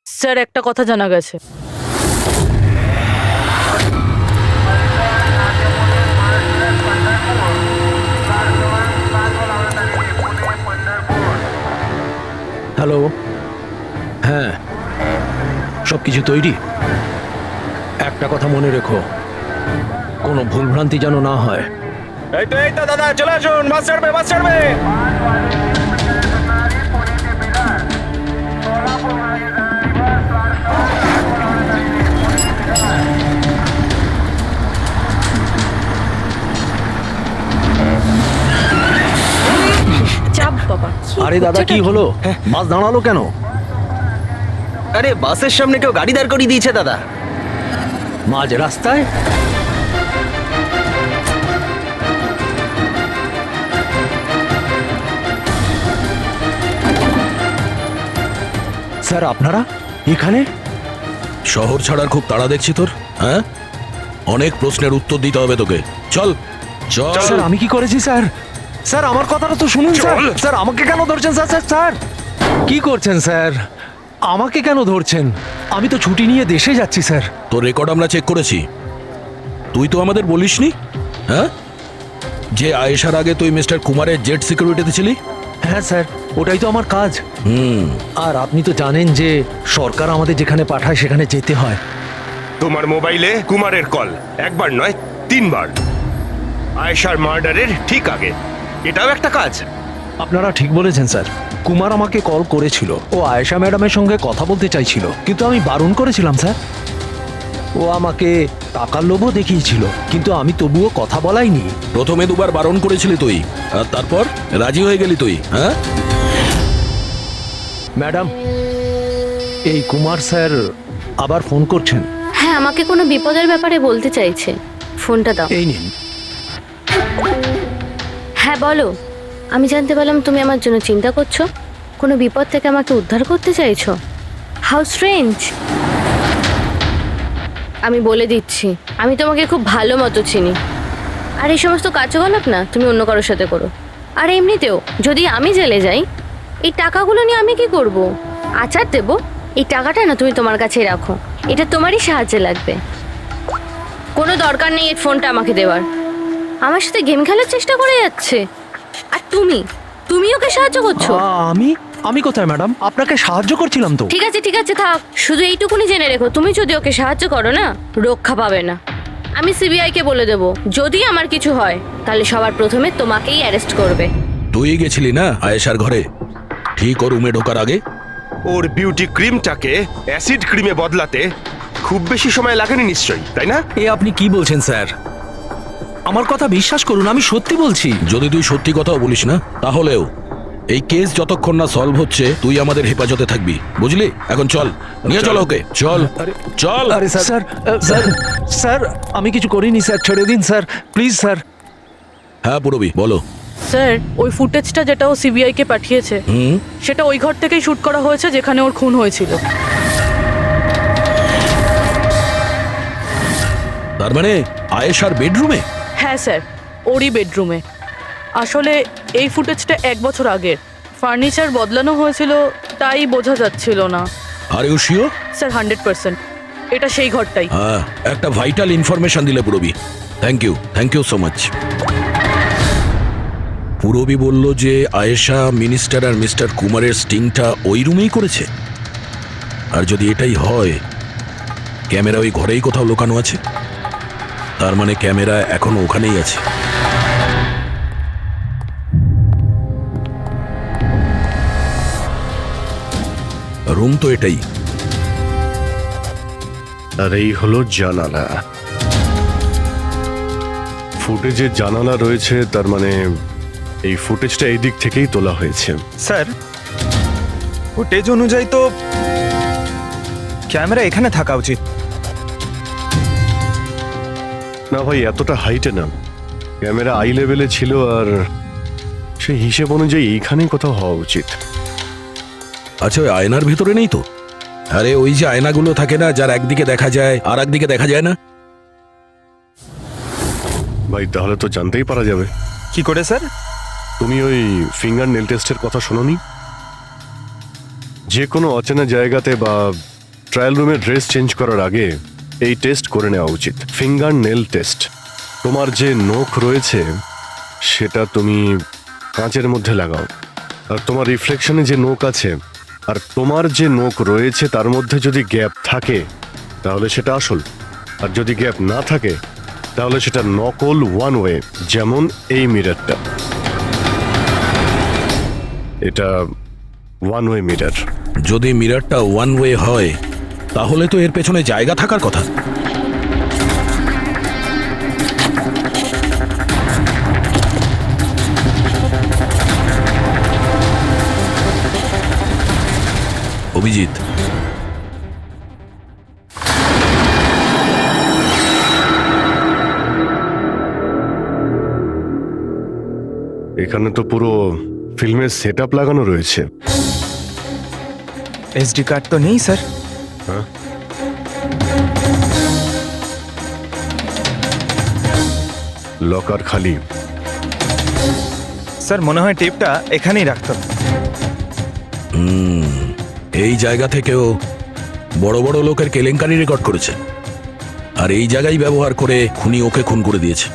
স্যার একটা কথা জানা গেছে। হ্যালো, হ্যাঁ, সব কিছু তৈরি। একটা কথা মনে রেখো, কোনো ভুলভ্রান্তি যেন না হয়। এই তো দাদা, চলে আসুন, বাস ছাড়বে, বাস ছাড়বে। চাপ বাবা। আরে দাদা, কি হলো? বাস দাঁড়ালো কেন? আরে বাসের সামনে কেউ গাড়ি দাঁড় করিয়ে দিয়েছে দাদা, মাঝ রাস্তায়। স্যার, আপনারা এখানে? শহর ছাড়ার খুব তাড়া দেখছি তোর। হ্যাঁ, অনেক প্রশ্নের উত্তর দিতে হবে তোকে। চল চল। স্যার, আমি কি করেছি স্যার? স্যার আমার কথাটা তো শুনুন স্যার। স্যার আমাকে কেন ধরছেন স্যার? স্যার স্যার কি করছেন স্যার? আমাকে কেন ধরছেন? আমি তো ছুটি নিয়ে দেশে যাচ্ছি স্যার। তোর রেকর্ড আমরা চেক করেছি, তুই তো আমাদের বলিসনি, হ্যাঁ, যে আয়েশার আগে তুই মিস্টার কুমারের জেট সিকিউরিটিতে ছিলি। হ্যাঁ স্যার, ওটাই তো আমার কাজ। আর আপনি তো জানেন যে সরকার আমাদের যেখানে পাঠায় সেখানে যেতে হয়। তোমার মোবাইলে কুমারের কল একবার নয় 3 বার, আয়েশার মার্ডারের ঠিক আগে। এটাও একটা কাজ। আপনারা ঠিক বলেছেন স্যার। কুমার আমাকে কল করেছিল, ও আয়েশা ম্যাডামের সঙ্গে কথা বলতে চাইছিল, কিন্তু আমি বারণ করেছিলাম স্যার। ও আমাকে টাকার লোভও দেখিয়েছিল, কিন্তু আমি তবুও কথা বলাইনি। প্রথমে 2 বার বারণ করেছিলি তুই, আর তারপর রাজি হয়ে গেলি তুই, হ্যাঁ? ম্যাডাম, এই কুমার স্যার আবার ফোন করছেন। হ্যাঁ, আমাকে কোনো বিপদের ব্যাপারে বলতে চাইছে। ফোনটা দাও। এই নিন। হ্যাঁ বলো। আমি জানতে পারলাম তুমি আমার জন্য চিন্তা করছো, কোনো বিপদ থেকে আমাকে উদ্ধার করতে চাইছো। How strange. আমি বলে দিচ্ছি, আমি তোমাকে খুব ভালো মতো চিনি। আর এই সমস্ত কার্যকলাপ না তুমি অন্য কারোর সাথে করো। আর এমনিতেও যদি আমি জেলে যাই, এই টাকাগুলো নিয়ে আমি কি করব? আচার দেবো? এই টাকাটা না তুমি তোমার কাছেই রাখো, এটা তোমারই সাহায্যে লাগবে। কোনো দরকার নেই এই ফোনটা আমাকে দেওয়ার। আমার সাথে গেম খেলার চেষ্টা করে যাচ্ছে, আর তুমি ওকে সাহায্য করছো। আমি কোথায় ম্যাডাম? আপনাকে সাহায্য করছিলাম তো। ঠিক আছে থাক, শুধু এইটুকুনি জেনে রেখো, তুমি যদি ওকে সাহায্য করো না, রক্ষা পাবে না। আমি সিবিআই কে বলে দেবো, যদি আমার কিছু হয় তাহলে সবার প্রথমে তোমাকেই অ্যারেস্ট করবে। তুই গেছিলি না আয়েশার ঘরে ঠিক ওর রুমে ঢোকার আগে? ওর বিউটি ক্রিমটাকে অ্যাসিড ক্রিমে বদলাতে খুব বেশি সময় লাগেনি নিশ্চয়ই, তাই না? এ আপনি কি বলছেন স্যার? আমার কথা বিশ্বাস করুন, আমি সত্যি বলছি। যদি তুই সত্যি কথাও বলিস না, তাহলেও এই কেস যতক্ষণ না সলভ হচ্ছে তুই আমাদের হেফাজতে থাকবি, বুঝলি? এখন চল, নিয়ে চল ওকে, চল চল। আরে স্যার স্যার স্যার আমি কিছু করিনি স্যার, ছেড়ে দিন স্যার, প্লিজ স্যার। হ্যাঁ পুরবি, বলো। স্যার, ওই ফুটেজটা যেটা ও সিবিআই কে পাঠিয়েছে, সেটা ওই ঘর থেকেই শুট করা হয়েছে যেখানে ওর খুন হয়েছিল। তার মানে আয়েশার বেডরুমে? হ্যাঁ স্যার, ওরই বেডরুমে। আসলে এই ফুটেজটা 1 বছর আগের, ফার্নিচার বদলানো হয়েছিল তাই বোঝা যাচ্ছিল না। Are you sure? স্যার 100%, এটা সেই ঘরটাই। হ্যাঁ, একটা ভাইটাল ইনফরমেশন দিলে Purabi, thank you so much. Purabi বলল যে আয়েশা মিনিস্টার আর মিস্টার কুমারের স্টিংটা ওই রুমেই করেছে। আর যদি এটাই হয়, ক্যামেরা ওই ঘরেই কোথাও লুকানো আছে, তার মানে ক্যামেরা এখনো ওখানেই আছে। রুম তো এটাই। আর এই হলো জানালা। ফুটেজে জানালা রয়েছে, তার মানে এই ফুটেজটা এই দিক থেকেই তোলা হয়েছে। স্যার, ফুটেজ অনুযায়ী তো ক্যামেরা এখানে থাকা উচিত। না ভাই, এতটা হাইটে না, ক্যামেরা আই লেভেলে ছিল, আর সেই হিসেব অনুযায়ী এইখানেই কোথাও হওয়া উচিত। আচ্ছা, ওই আয়নার ভিতরে নেই তো? আরে ওই যে আয়নাগুলো থাকে না, যার একদিকে দেখা যায় আর একদিকে দেখা যায় না। ভাই তাহলে তো জানতেই পারা যাবে। কি করে স্যার? তুমি ওই ফিঙ্গার নেল টেস্টের কথা শোনোনি? যে কোনো অচেনা জায়গাতে বা ট্রায়াল রুমে ড্রেস চেঞ্জ করার আগে এই টেস্ট করে নেওয়া উচিত, ফিঙ্গার নেল টেস্ট। তোমার যে নখ রয়েছে সেটা তুমি কাঁচের মধ্যে লাগাও, আর তোমার রিফ্লেকশনে যে নখ আছে আর তোমার যে নখ রয়েছে তার মধ্যে যদি গ্যাপ থাকে তাহলে সেটা আসল, আর যদি গ্যাপ না থাকে তাহলে সেটা নকল ওয়ান ওয়ে। যেমন এই মিররটা, এটা ওয়ান ওয়ে মিরর। যদি মিররটা ওয়ান ওয়ে হয় তাহলে তো এর পেছনে জায়গা থাকার কথা। অভিজিৎ, এখানে তো পুরো ফিল্মের সেট আপ লাগানো রয়েছে। এসডি কার্ড তো নেই স্যার। হ্যাঁ, লকার খালি। স্যার মনে হয় টেপটা এখানেই রাখতো। এই জায়গা থেকেও বড় বড় লোকের কেলেঙ্কারি রেকর্ড করেছে, আর এই জায়গায় ব্যবহার করে খুনি ওকে খুন করে দিয়েছে।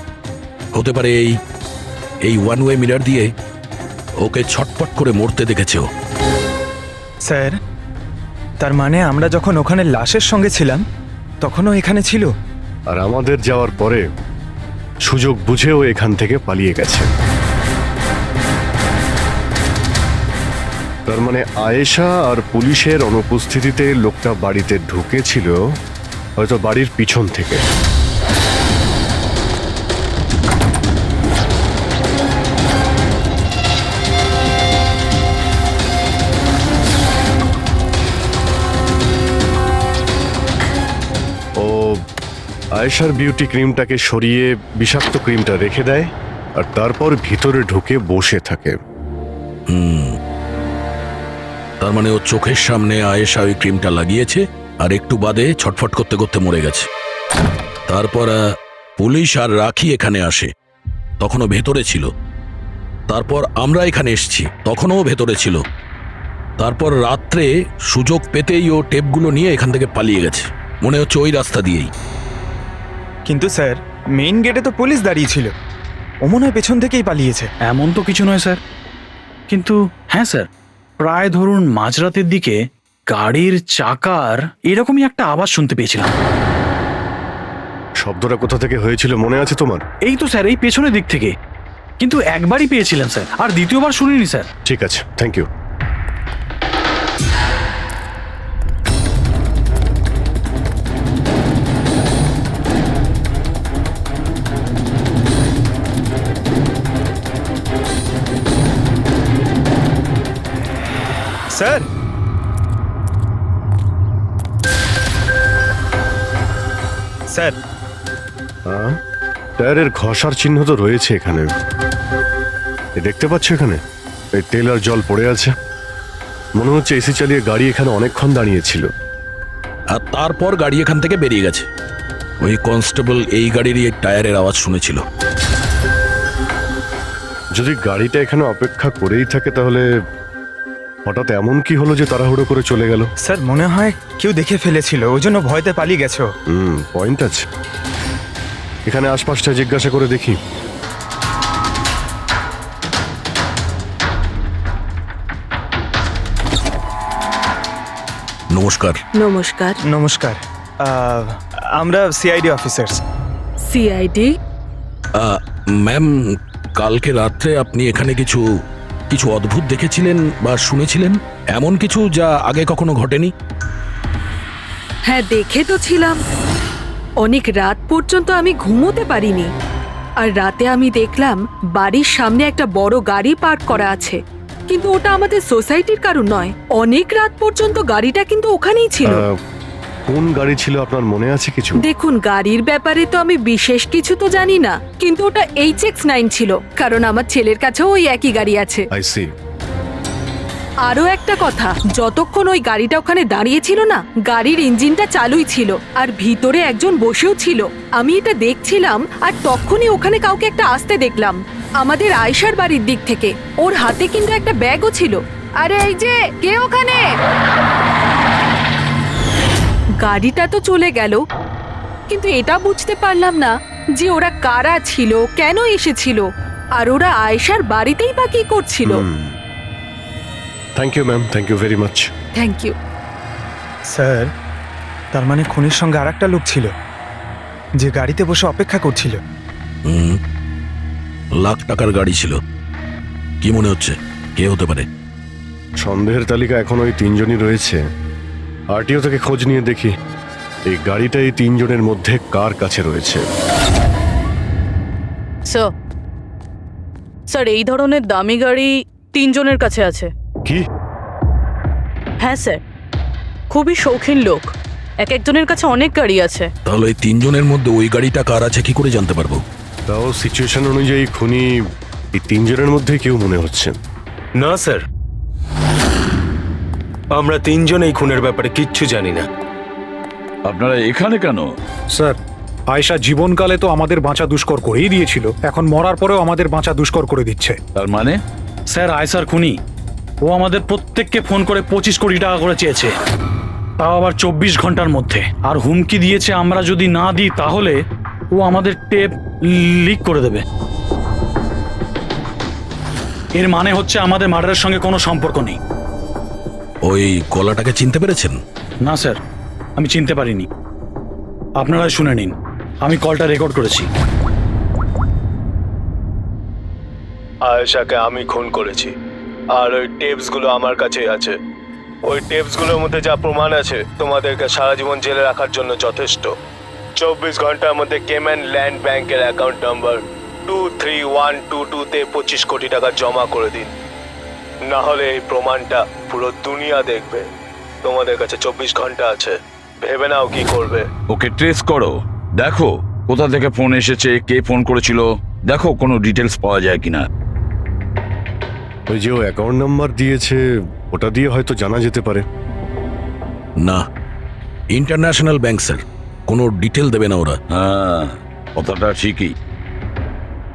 হতে পারে এই ওয়ান ওয়ে মিরার দিয়ে ওকে ছটপট করে মরতে দেখেছে ও। স্যার তার মানে আমরা যখন ওখানে লাশের সঙ্গে ছিলাম তখনও এখানে ছিল। আর আমাদের যাওয়ার পরে সুযোগ বুঝেও এখান থেকে পালিয়ে গেছে। তার মানে আয়েশা আর পুলিশের অনুপস্থিতিতে লোকটা বাড়িতে ঢুকেছিল, হয়তো বাড়ির পিছন থেকে। ও আয়েশার বিউটি ক্রিমটাকে সরিয়ে বিষাক্ত ক্রিমটা রেখে দেয়, আর তারপর ভিতরে ঢুকে বসে থাকে। তার মানে ও চোখের সামনে আয়েশা ওই ক্রিমটা লাগিয়েছে, আর একটু বাদে ছটফট করতে করতে মরে গেছে। তারপর পুলিশ আর রাখি এখানে আসে, তখনও ভেতরে ছিল। তারপর আমরা এখানে এসেছি, তখনও ও ভেতরে ছিল। তারপর রাত্রে সুযোগ পেতেই ও টেপগুলো নিয়ে এখান থেকে পালিয়ে গেছে, মনে হচ্ছে ওই রাস্তা দিয়েই। কিন্তু স্যার মেইন গেটে তো পুলিশ দাঁড়িয়ে ছিল, ও মনে হয় পেছন থেকেই পালিয়েছে। এমন তো কিছু নয় স্যার, কিন্তু হ্যাঁ স্যার, প্রায় ধরুন মাঝরাতের দিকে গাড়ির চাকার এরকমই একটা আওয়াজ শুনতে পেয়েছিলাম। শব্দটা কোথা থেকে হয়েছিল মনে আছে তোমার? এই তো স্যার, এই পেছনের দিক থেকে, কিন্তু একবারই পেয়েছিলাম স্যার, আর দ্বিতীয়বার শুনিনি স্যার। ঠিক আছে, থ্যাংক ইউ। স্যার স্যার টায়ারের ঘষার চিহ্ন তো রয়েছে এখানে, দেখতে পাচ্ছ এখানে এই তেল আর জল পড়ে আছে। মনে হচ্ছে এসি চালিয়ে গাড়ি এখানে অনেকক্ষণ দাঁড়িয়েছিল, আর তারপর গাড়ি এখান থেকে বেরিয়ে গেছে। ওই কনস্টেবল এই গাড়িরই টায়ারের আওয়াজ শুনেছিল। যদি গাড়িটা এখানে অপেক্ষা করেই থাকে তাহলে হঠাৎ এমন কি হলো যে তাড়াহুড়ো করে চলে গেল? স্যার মনে হয় কেউ দেখে ফেলেছিল, ওই জন্য ভয়তে পালিয়ে গেছো। পয়েন্ট আছে। এখানে আশপাশটা জিজ্ঞাসা করে দেখি। নমস্কার। নমস্কার। নমস্কার, আমরা সিআইডি অফিসার্স। সিআইডি? ম্যাম, কালকে রাত্রে আপনি এখানে কিছু কিছু অদ্ভুত দেখেছিলেন বা শুনেছিলেন, এমন কিছু যা আগে কখনো ঘটেনি? হ্যাঁ, দেখে তো ছিলাম। অনেক রাত পর্যন্ত আমি ঘুমোতে পারিনি। আর রাতে আমি দেখলাম বাড়ির সামনে একটা বড় গাড়ি পার্ক করা আছে, কিন্তু ওটা আমাদের সোসাইটির কারণ নয়। অনেক রাত পর্যন্ত গাড়িটা কিন্তু ওখানেই ছিল। কোন গাড়ি ছিল আপনার মনে আছে কিছু? দেখুন, গাড়ির ব্যাপারে তো আমি বিশেষ কিছু তো জানি না, কিন্তু ওটা HX9 ছিল, কারণ আমার ছেলের কাছেও ওই একই গাড়ি আছে। I see. আরও একটা কথা, যতক্ষণ ওই গাড়িটা ওখানে দাঁড়িয়ে ছিল না, গাড়ির ইঞ্জিনটা চালুই ছিল, আর ভিতরে একজন বসেও ছিল। আমি এটা দেখছিলাম, আর তখনই ওখানে কাউকে একটা আসতে দেখলাম আমাদের আয়েশার বাড়ির দিক থেকে। ওর হাতে কিন্তু একটা ব্যাগও ছিল। আরে এই যে, কে ওখানে? গাড়িটা তো চলে গেল, কিন্তু এটা বুঝতে পারলাম না যে ওরা কারা ছিল, কেন এসেছিল, আর ওরা আয়েশার বাড়িতেই বা কি করছিল। Thank you ma'am, thank you very much. Thank you. Sir তার মানে খুনির সঙ্গে আরেকটা লোক ছিল যে গাড়িতে বসে অপেক্ষা করছিল। লাখ টাকার গাড়ি ছিল। কি মনে হচ্ছে কে হতে পারে? সন্দেহের তালিকা এখন ওই তিনজনই রয়েছে। আরটিও থেকে খোঁজ নিয়ে দেখি এই গাড়িটা এই তিনজনের মধ্যে কার কাছে রয়েছে। স্যার, এই ধরনের দামি গাড়ি তিনজনের কাছে আছে। কি? হ্যাঁ স্যার, খুবই শৌখিন লোক, এক একজনের কাছে অনেক গাড়ি আছে। তাহলে এই তিনজনের মধ্যে ওই গাড়িটা কার আছে কি করে জানতে পারবো? তাও সিচুয়েশন অনুযায়ী খুনি এই তিনজনের মধ্যে কেউ মনে হচ্ছে না স্যার, আমরা তিনজন এই খুনের ব্যাপারে কিচ্ছু জানি না। আপনারা এখানে কেন? স্যার, আয়েশা জীবনকালে তো আমাদের বাঁচা দুষ্কর করেই দিয়েছিল, এখন মরার পরেও আমাদের বাঁচা দুষ্কর করে দিচ্ছে। তার মানে? স্যার আয়সার খুনি ও আমাদের প্রত্যেককে ফোন করে 25 কোটি টাকা করে চেয়েছে, তাও আবার 24 ঘন্টার মধ্যে। আর হুমকি দিয়েছে আমরা যদি না দিই তাহলে ও আমাদের টেপ লিক করে দেবে। এর মানে হচ্ছে আমাদের মার্ডারের সঙ্গে কোনো সম্পর্ক নেই। ওই গলাটাকে চিনতে পেরেছেন? না স্যার, আমি চিনতে পারিনি। আপনারাই শুনে নিন, আমি কলটা রেকর্ড করেছি। আয়েশাকে আমি খুন করেছি, আর ওই টেপসগুলো আমার কাছেই আছে। ওই টেপসগুলোর মধ্যে যা প্রমাণ আছে তোমাদেরকে সারা জীবন জেলে রাখার জন্য যথেষ্ট। 24 ঘন্টার মধ্যে কেম্যান ল্যান্ড ব্যাংকের অ্যাকাউন্ট নাম্বার 23122-তে 25 কোটি টাকা জমা করে দিন, না হলে এই প্রমাণটা পুরো দুনিয়া দেখবে। তোমাদের কাছে 24 ঘন্টা আছে, ভেবে নাও কি করবে। ওকে ট্রেস করো, দেখো কোথা থেকে ফোন এসেছে, কে ফোন করেছিল, দেখো কোনো ডিটেলস পাওয়া যায় কিনা। ওই যে ও অ্যাকাউন্ট নাম্বার দিয়েছে, ওটা দিয়ে হয়তো জানা যেতে পারে। না, ইন্টারন্যাশনাল ব্যাংক স্যার, কোনো ডিটেল দেবে না ওরা। হ্যাঁ, কথাটা ঠিকই।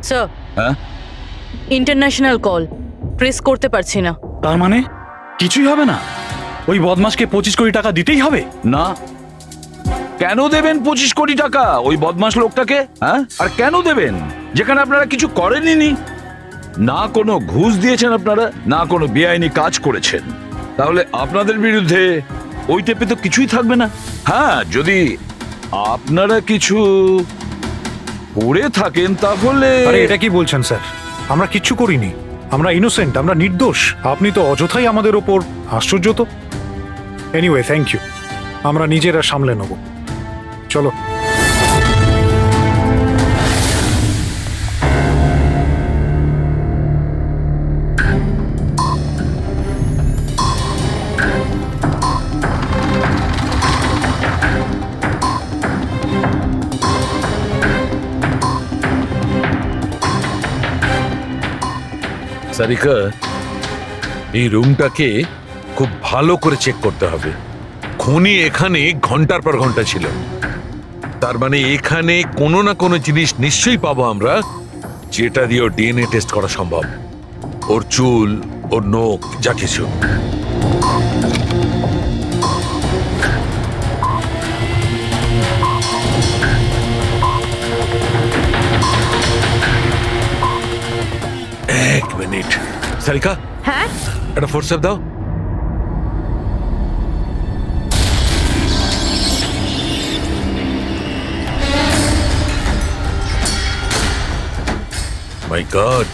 স্যার, হ্যাঁ, ইন্টারন্যাশনাল কল, প্রেস করতে পারছি না। তার মানে কিছুই হবে না? ওই বদমাশকে 25 কোটি টাকা দিতেই হবে? না, কেন দেবেন 25 কোটি টাকা ওই বদমাশ লোকটাকে? হ্যাঁ, আর কেন দেবেন যেখানে আপনারা কিছু করেননি? না কোনো ঘুষ দিয়েছেন আপনারা, না কোনো বেআইনি কাজ করেছেন, তাহলে আপনাদের বিরুদ্ধে ওই টেপে তো কিছুই থাকবে না। হ্যাঁ, যদি আপনারা কিছু করে থাকেন তাহলে। আরে এটা কি বলছেন স্যার? আমরা কিচ্ছু করিনি, আমরা ইনোসেন্ট, আমরা নির্দোষ। আপনি তো অযথাই আমাদের ওপর। আশ্চর্য তো। এনিওয়ে, থ্যাংক ইউ, আমরা নিজেরা সামলে নেব। চলো। সারিকা, এই রুমটাকে খুব ভালো করে চেক করতে হবে। খুনি এখানে ঘন্টার পর ঘন্টা ছিল, তার মানে এখানে কোনো না কোনো জিনিস নিশ্চয়ই পাবো আমরা, যেটা দিয়ে ওর ডিএনএ টেস্ট করা সম্ভব। ওর চুল, ওর নখ, যা কিছু। এক মিনিট সারিকা, হ্যাঁ, একটা ফোর্সঅ্যাপ দাও। মাই গড,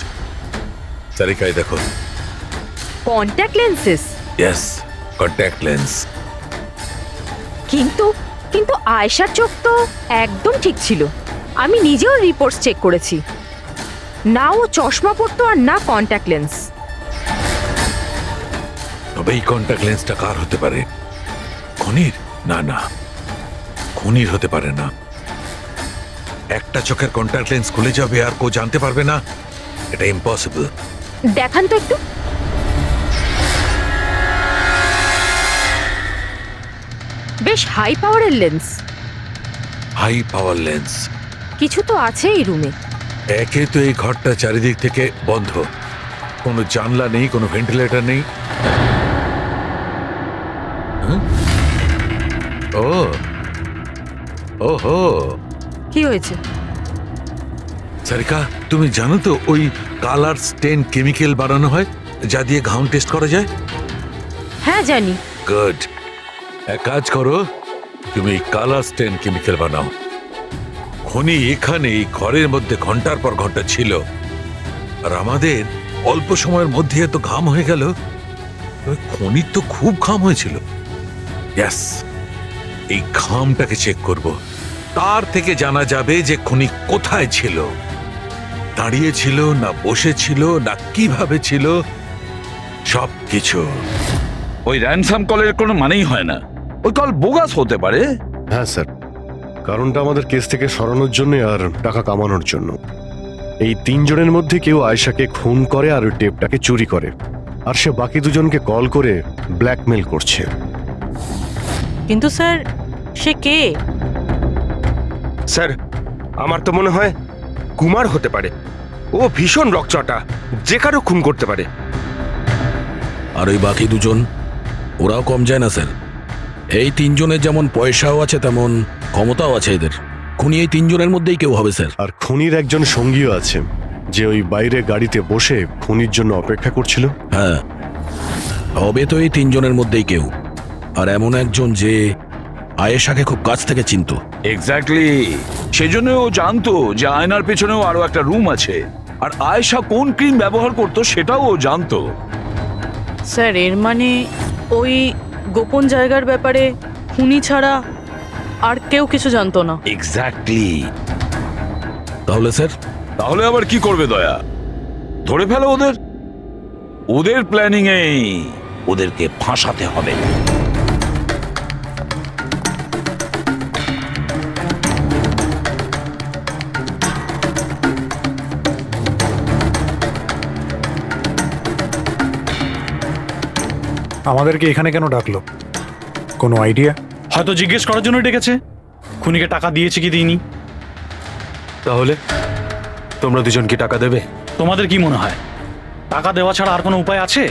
সারিকা এই দেখো। Contact lenses? Yes, contact lens. কিন্তু কিন্তু আয়েশার চোখ তো একদম ঠিক ছিল। আমি নিজেও রিপোর্টস চেক করেছি, না ও চশমা পরতো আর না কন্ট্যাক্ট লেন্স। তবে এই কন্ট্যাক্ট লেন্সটা কার হতে পারে? খুনির? না না, খুনির হতে পারে না। একটা চোখের কন্ট্যাক্ট লেন্স খুলে যাবে আর কেউ জানতে পারবে না, এটা ইম্পসিবল। দেখান তো একটু। বেশ হাই পাওয়ারের লেন্স। High power lens? কিছু তো আছে এই রুমে। একে তো এই ঘরটা চারিদিক থেকে বন্ধ, কোনো জানলা নেই, কোনো ভেন্টিলেটর নেই। ও ওহো, কি হয়েছে? সারিকা, তুমি জানো তো ওই কালার স্টেন কেমিক্যাল বানানো হয় যা দিয়ে ঘাম টেস্ট করা যায়? হ্যাঁ জানি। গুড, এক কাজ করো, তুমি কালার স্টেন কেমিক্যাল বানাও। খুনি এখানে এই ঘরের মধ্যে ঘন্টার পর ঘন্টা ছিল, আর আমাদের অল্প সময়ের মধ্যে এত ঘাম হয়ে গেল। খুনির তো খুব ঘাম হয়েছিল। ইয়েস, এই ঘামটাকে চেক করব, তার থেকে জানা যাবে যে খুনি কোথায় ছিল, দাঁড়িয়ে ছিল না বসে ছিল না কিভাবে ছিল, সবকিছু। ওই র্যানসাম কলের কোনো মানেই হয় না, ওই কল বোগাস হতে পারে। হ্যাঁ স্যার, কারণটা আমাদের কেস থেকে সরানোর জন্য আর টাকা কামানোর জন্য। এই তিনজনের মধ্যে কেউ আয়েশাকে খুন করে আর ওই টেপটাকে চুরি করে, আর সে বাকি দুজনকে কল করে ব্ল্যাকমেল করছে। কিন্তু স্যার, সে কে? স্যার আমার তো মনে হয় কুমার হতে পারে। ও ভীষণ রকচটা, যে কারো খুন করতে পারে। আর ওই বাকি দুজন, ওরাও কম যায় না স্যার। এই তিনজনের যেমন পয়সাও আছে তেমন ক্ষমতাও আছে এদের। খুনি এই তিনজনের মধ্যেই কেউ হবে স্যার। আর খুনির একজন সঙ্গীও আছে, যে ওই বাইরে গাড়িতে বসে খুনির জন্য অপেক্ষা করছিল। হ্যাঁ, হবে তো এই তিনজনের মধ্যেই কেউ। আর এমন একজন যে আয়েশাকে খুব কাছ থেকে চিনতো। এক্স্যাক্টলি, সেজন্য ও জানতো যে আয়নার পেছনেও আরো একটা রুম আছে, আর আয়েশা কোন ক্রিম ব্যবহার করতো সেটাও ও জানতো। স্যার এর মানে ওই গোপন জায়গার ব্যাপারে খুনি ছাড়া আর কেউ কিছু জানতো না। এক্স্যাক্টলি। তাহলে স্যার? তাহলে আবার কি করবে দয়া? ধরে ফেলো ওদের। ওদের প্ল্যানিং এই ওদেরকে ফাঁসাতে হবে। আমাদেরকে এখানে কেন ডাকলো? কোনো আইডিয়া? হয়তো জিজ্ঞেস করার জন্য ডেকেছে খুনিকে টাকা দিয়েছে কি দিইনি। তাহলে তোমরা দুজন কি টাকা দেবে? তোমাদের কি মনে হয় টাকা দেওয়া ছাড়া আর কোনো উপায় আছে?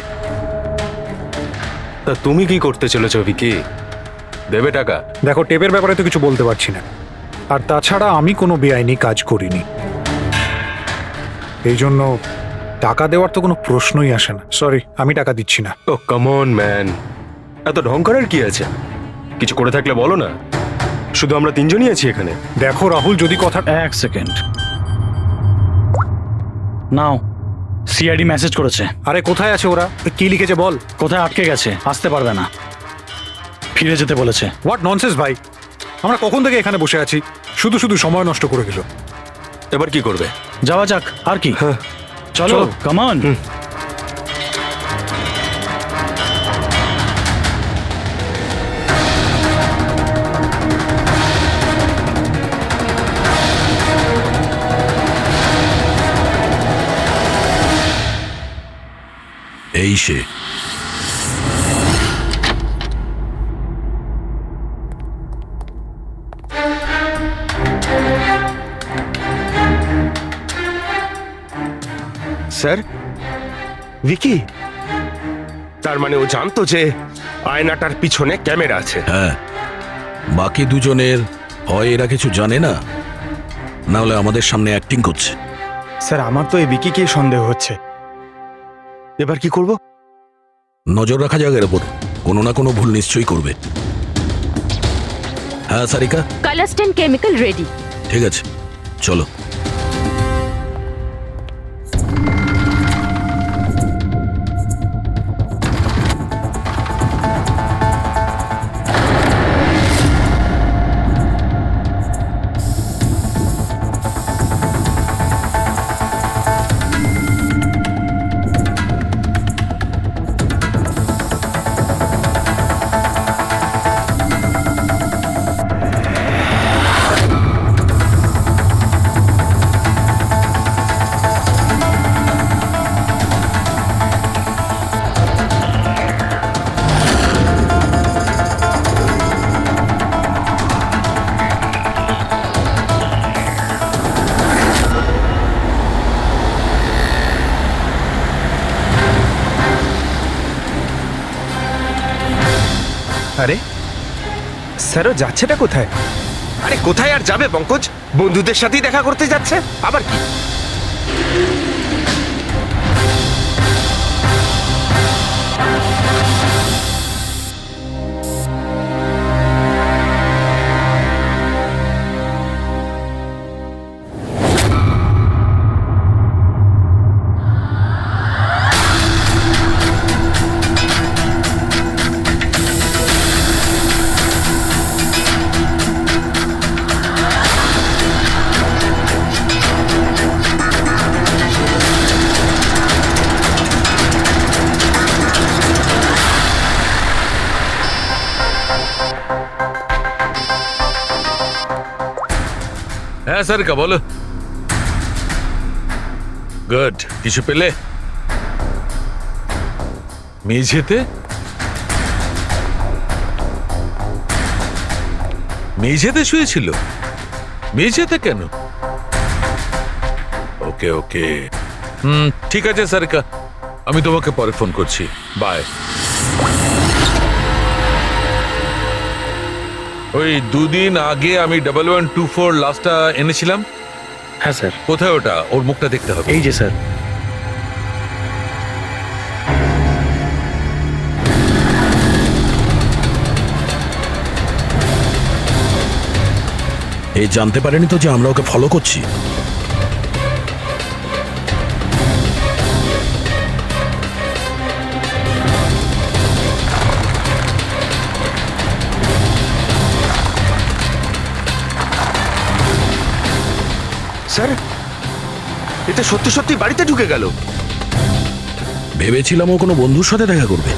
তা তুমি কি করতে চলেছো ভিকি? দেবে টাকা? দেখো, টেপের ব্যাপারে তো কিছু বলতে পারছি না, আর তাছাড়া আমি কোনো বেআইনি কাজ করিনি, এই জন্য টাকা দেওয়ার তো কোনো প্রশ্নই আসে না। সরি, আমি টাকা দিচ্ছি না। ও কাম অন ম্যান, এত ঢং করার কি আছে? কিছু করে থাকলে বলো না, শুধু আমরা তিনজনই আছি এখানে। দেখো রাহুল, যদি কথা... এক সেকেন্ড নাও, সিআইডি মেসেজ করেছে। আরে কোথায় আছে ওরা? কি লিখেছে বল। কোথায় আটকে গেছে, আসতে পারবে না, ফিরে যেতে বলেছে। হোয়াট ননসেন্স ভাই, আমরা কখন থেকে এখানে বসে আছি, শুধু শুধু সময় নষ্ট করে গেল। এবার কি করবে? যাওয়া যাক, আর কি। চলো কাম অন। এই সে। স্যার, ভিকি? তার মানে ও জানতো যে আয়নাটার পিছনে ক্যামেরা আছে। হ্যাঁ, বাকি দুজনের হয় এরা কিছু জানে না, না হলে আমাদের সামনে অ্যাক্টিং করছে। স্যার আমার তো এই ভিকিকেই সন্দেহ হচ্ছে। এবার কি করব? নজর রাখা যাক এর উপর, কোনো না কোনো ভুল নিশ্চয়ই করবে। হ্যাঁ সারিকা, কালাস্টেন কেমিক্যাল রেডি। ঠিক আছে, চলো। আরে স্যারও যাচ্ছেটা কোথায়? আরে কোথায় আর যাবে পঙ্কজ? বন্ধুদের সাথেই দেখা করতে যাচ্ছে, আবার কি? হ্যাঁ সারিকা, বলো। গুড, কিছু পেলে? মেঝেতে? মেঝেতে শুয়েছিল? মেঝেতে কেন? ওকে ওকে, ঠিক আছে সারিকা, আমি তোমাকে পরে ফোন করছি। বাই। ওই 2 দিন আগে আমি 1124 লাস্টটা এনেছিলাম। হ্যাঁ স্যার। কোথায় ওটা? ওর মুখটা দেখতে হবে। এই যে স্যার। এই জানতে পারেনি তো যে আমরা ওকে ফলো করছি? স্যার, এটা সত্যি সত্যি বাড়িতে ঢুকে গেল। ভেবেছিলাম ও কোনো বন্ধুর সাথে দেখা করবে।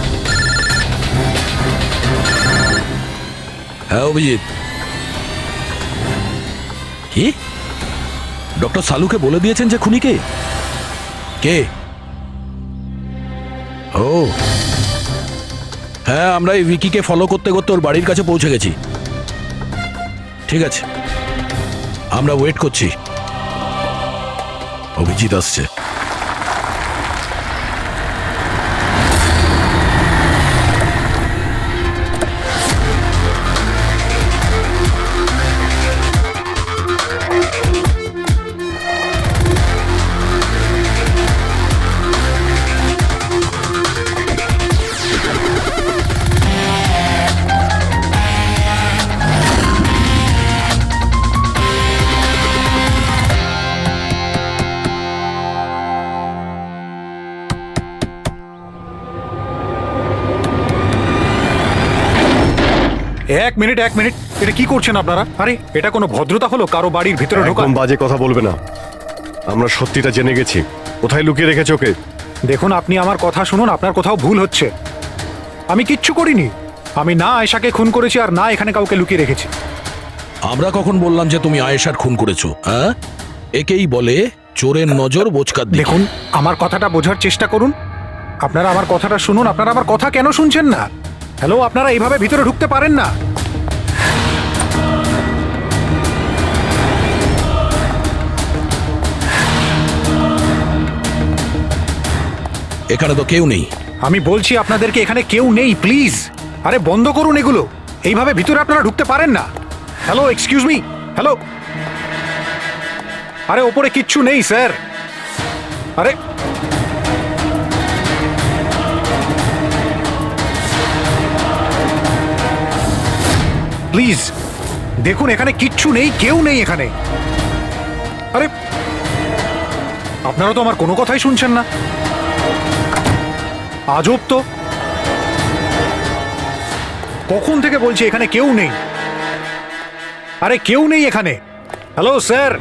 হ্যাঁ অভিজিৎ। কি? ডক্টর সালুকে বলে দিয়েছেন যে খুনি কে? কে? ও হ্যাঁ, আমরা এই ভিকিকে ফলো করতে করতে ওর বাড়ির কাছে পৌঁছে গেছি। ঠিক আছে, আমরা ওয়েট করছি। অভিজিৎ আসছে। এক মিনিট, এটা কি করছেন আপনারা? আরে এটা কোনো ভদ্রতা হলো কারো বাড়ির ভিতরে ঢোকা? একদম বাজে কথা বলবে না। আমরা সত্যিটা জেনে গেছি। কোথায় লুকিয়ে রেখেছো ওকে? দেখুন, আপনি আমার কথা শুনুন, আপনার কোথাও ভুল হচ্ছে। আমি কিচ্ছু করিনি। আমি না আয়েশাকে খুন করেছি আর না এখানে কাউকে লুকিয়ে রেখেছি। আমরা কখন বললাম যে তুমি আয়েশার খুন করেছো? হ্যাঁ, একেই বলে চোরের নজর বোচকার দিকে। দেখুন, আমার কথাটা বোঝার চেষ্টা করুন। আপনারা আমার কথাটা শুনুন। আপনারা আমার কথা কেন শুনছেন না? হ্যালো, আপনারা এইভাবে ভিতরে ঢুকতে পারেন না। এখানে তো কেউ নেই। আমি বলছি আপনাদেরকে এখানে কেউ নেই, প্লিজ। আরে বন্ধ করুন এগুলো। এইভাবে ভিতরে আপনারা ঢুকতে পারেন না। Hello, excuse me. হ্যালো, আরে ওপরে কিচ্ছু নেই স্যার। আরে প্লিজ দেখুন, এখানে কিচ্ছু নেই, কেউ নেই এখানে। আরে আপনারা তো আমার কোনো কথাই শুনছেন না। আজব তো, কখন থেকে বলছি এখানে কেউ নেই। আরে কেউ নেই এখানে। হ্যালো স্যার,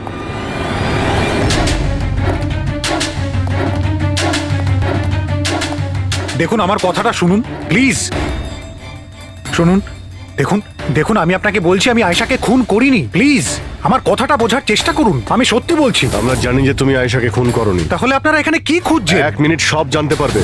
দেখুন আমার কথাটা শুনুন প্লিজ। শুনুন, দেখুন দেখুন, আমি আপনাকে বলছি আমি আয়েশাকে খুন করিনি। প্লিজ আমার কথাটা বোঝার চেষ্টা করুন। আমি সত্যি বলছি। আমরা জানি যে তুমি আয়েশাকে খুন করনি। তাহলে আপনারা এখানে কি খুঁজছেন? 1 মিনিট, সব জানতে পারবে।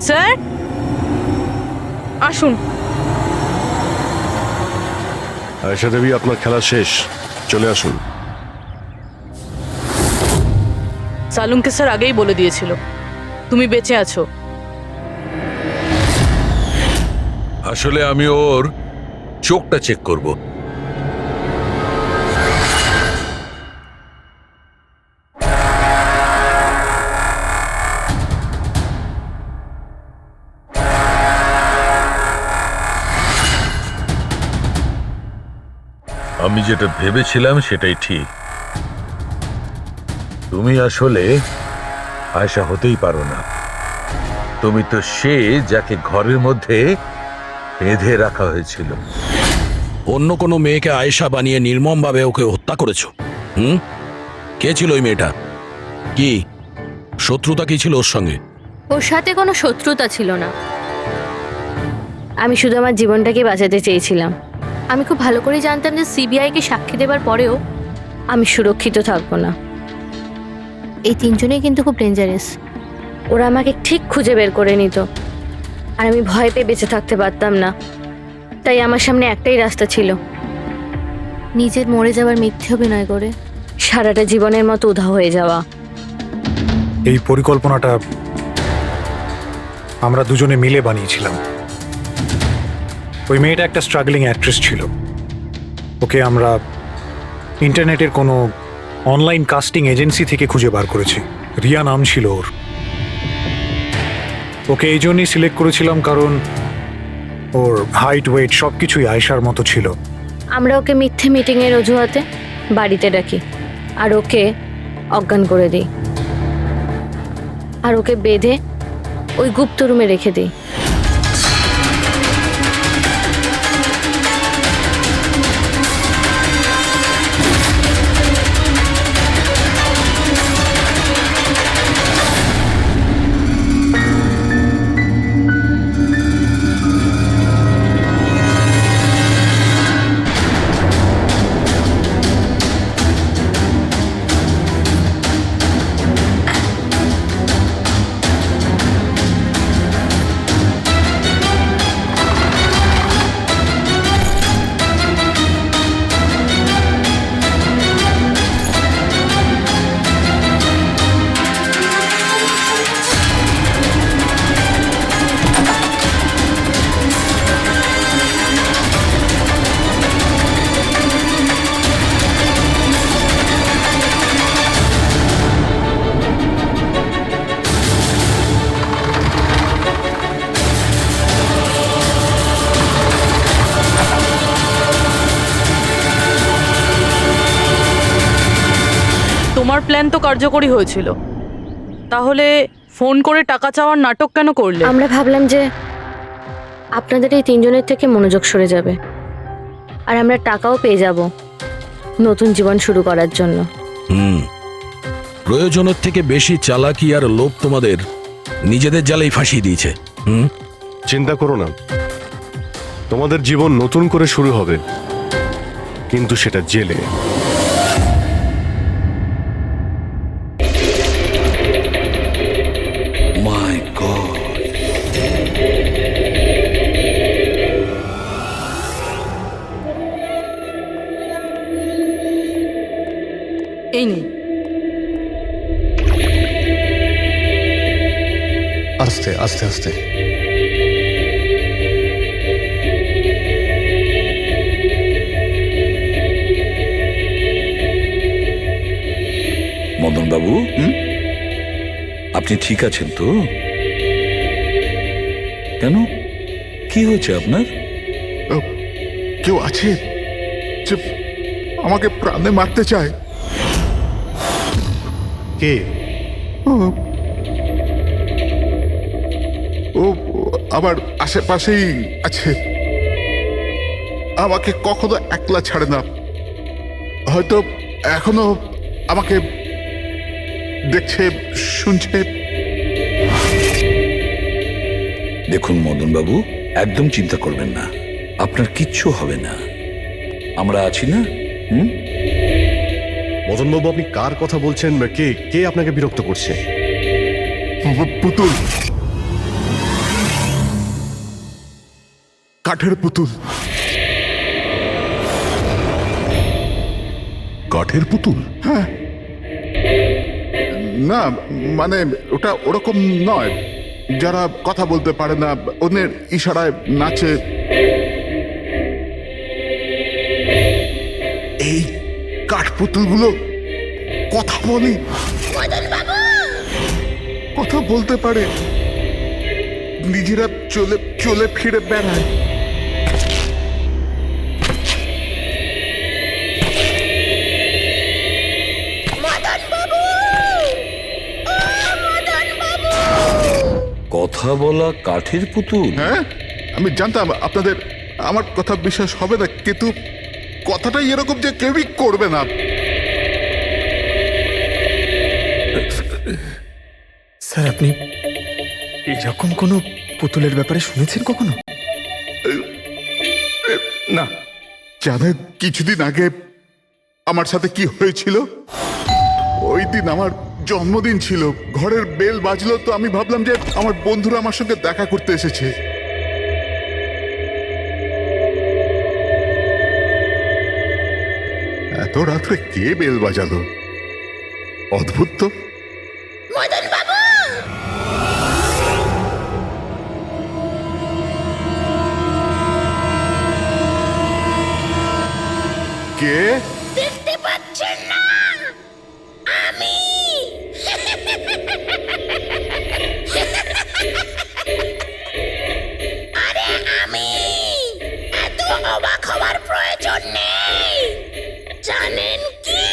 স্যার আসুন। আয়েশা দেবী, আপনার খেলা শেষ, চলে আসুন। সালুমকে স্যার আগেই বলে দিয়েছিল তুমি বেঁচে আছো। আসলে আমি ওর চোখটা চেক করব। আমি যেটা ভেবেছিলাম সেটাই ঠিক। তুমি আসলে আয়েশা হতেই পারো না। তুমি তো সে যাকে ঘরের মধ্যে বেঁধে রাখা হয়েছিল। অন্য কোনো মেয়েকে আয়েশা বানিয়ে নির্মমভাবে ওকে হত্যা করেছো। কে ছিল ওই মেয়েটা? কি শত্রুতা কি ছিল ওর সঙ্গে? ওর সাথে কোনো শত্রুতা ছিল না। আমি শুধু আমার জীবনটাকে বাঁচাতে চেয়েছিলাম। আমি খুব ভালো করে জানতাম যে সিবিআইকে সাক্ষী দেবার পরেও আমি সুরক্ষিত থাকবো না। এই তিনজনেই কিন্তু খুব ডেঞ্জারাস। ওরা আমাকে ঠিক খুঁজে বের করে নিত, আর আমি ভয় পেয়ে বেঁচে থাকতে পারতাম না। তাই আমার সামনে একটাই রাস্তা ছিল, নিজের মরে যাওয়ার মিথ্যে অভিনয় করে সারাটা জীবনের মতো উধাও হয়ে যাওয়া। এই পরিকল্পনাটা আমরা দুজনে মিলে বানিয়েছিলাম। ওই মেয়েটা একটা স্ট্রাগলিং অ্যাক্ট্রেস ছিল। ওকে আমরা ইন্টারনেটের কোনো অনলাইন কাস্টিং এজেন্সি থেকে খুঁজে বার করেছি। রিয়া নাম ছিল ওর। ওকে এই জন্যই সিলেক্ট করেছিলাম কারণ ওর হাইট ওয়েট সব কিছুই আয়েশার মতো ছিল। আমরা ওকে মিথ্যে মিটিংয়ের অজুহাতে বাড়িতে ডাকি, আর ওকে অজ্ঞান করে দিই, আর ওকে বেঁধে ওই গুপ্ত রুমে রেখে দিই। তোমার প্ল্যান তো কার্যকরী হয়েছিল, তাহলে ফোন করে টাকা চাওয়ার নাটক কেন করলে? আমরা ভাবলাম যে আপনাদের এই তিনজনের থেকে মনোযোগ সরে যাবে, আর আমরা টাকাও পেয়ে যাব নতুন জীবন শুরু করার জন্য। প্রয়োজনের থেকে বেশি চালাকি আর লোভ তোমাদের নিজেদের জালেই ফাঁসিয়ে দিয়েছে। চিন্তা করো না, তোমাদের জীবন নতুন করে শুরু হবে, কিন্তু সেটা জেলে। মাই গড, এই নিন। আস্তে আস্তে আস্তে। মদন বাবু, আপনি ঠিক আছেন তো? কেন, কি হয়েছে আপনার? কেউ আছে যে আমাকে প্রাণে মারতে চায়? কে? ও আমার আশেপাশেই আছে। আমাকে কখনো একলা ছাড়ে না। হয়তো এখনো আমাকে দেখছে, শুনছে। দেখুন মদন বাবু, একদম চিন্তা করবেন না, আপনার কিচ্ছু হবে না, আমরা আছি না। মদনবাবু, আপনি কার কথা বলছেন? কে কে আপনাকে বিরক্ত করছে? পুতুল, কাঠের পুতুল। কাঠের পুতুল? হ্যাঁ। না মানে ওটা ওরকম নয়, যারা কথা বলতে পারে না, অন্যের ইশারায় নাচে। এই কাঠপুতুলগুলো কথা বলে, কথা বলতে পারে, নিজেরা চলে চলে ফিরে বেড়ায়। কথা বলা কাঠের পুতুল? হ্যাঁ, আমি জানতাম আপনাদের আমার কথা বিশ্বাস হবে না, কিন্তু কথাটাই এরকম যে কেউই করবে না। স্যার, আপনি এরকম কোনো পুতুলের ব্যাপারে শুনেছেন কখনো? না, জানেন কিছুদিন আগে আমার সাথে কি হয়েছিল? ওই দিন আমার জন্মদিন ছিল, ঘরের বেল বাজলো, তো আমি ভাবলাম যে আমার বন্ধুরা আমার সঙ্গে দেখা করতে এসেছে। এত রাত্রে কে বেল বাজালো? অদ্ভুত তো। কে? দেখতে পাচ্ছেন না? আমি আরে আমি এত অবাক হওয়ার প্রয়োজন নেই। জানেন কি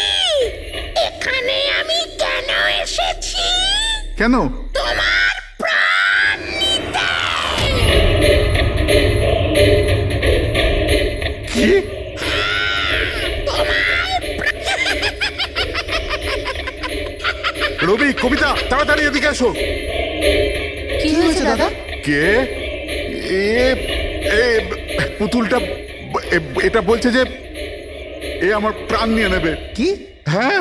এখানে আমি কেন এসেছি? কেন? তোমার প্রাণ নিতে। কি? রবি, কবিতা, তাড়াতাড়ি এদিকে আসো। কি হয়েছে দাদা? কে? পুতুলটা এটা বলছে যে এ আমার প্রাণ নিয়ে নেবে। কি? হ্যাঁ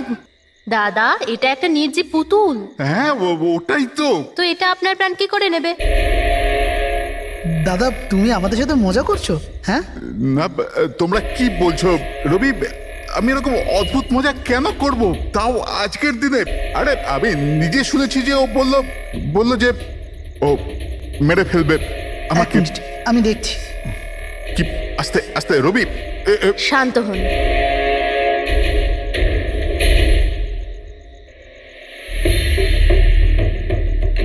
দাদা, এটা একটা নির্জীব পুতুল। হ্যাঁ, ওটাই তো। তো এটা আপনার প্রাণ কি করে নেবে? দাদা, তুমি আমাদের সাথে মজা করছো? হ্যাঁ না, তোমরা কি বলছো? রবি, আমি এরকম অদ্ভুত মজা কেন করব, তাও আজকের দিনে? আরে আমি নিজে শুনেছি যে ও বললো যে ও মেরে ফেলবে আমাকে। আমি দেখছি। কি? আস্তে আস্তে রবি, শান্ত হন।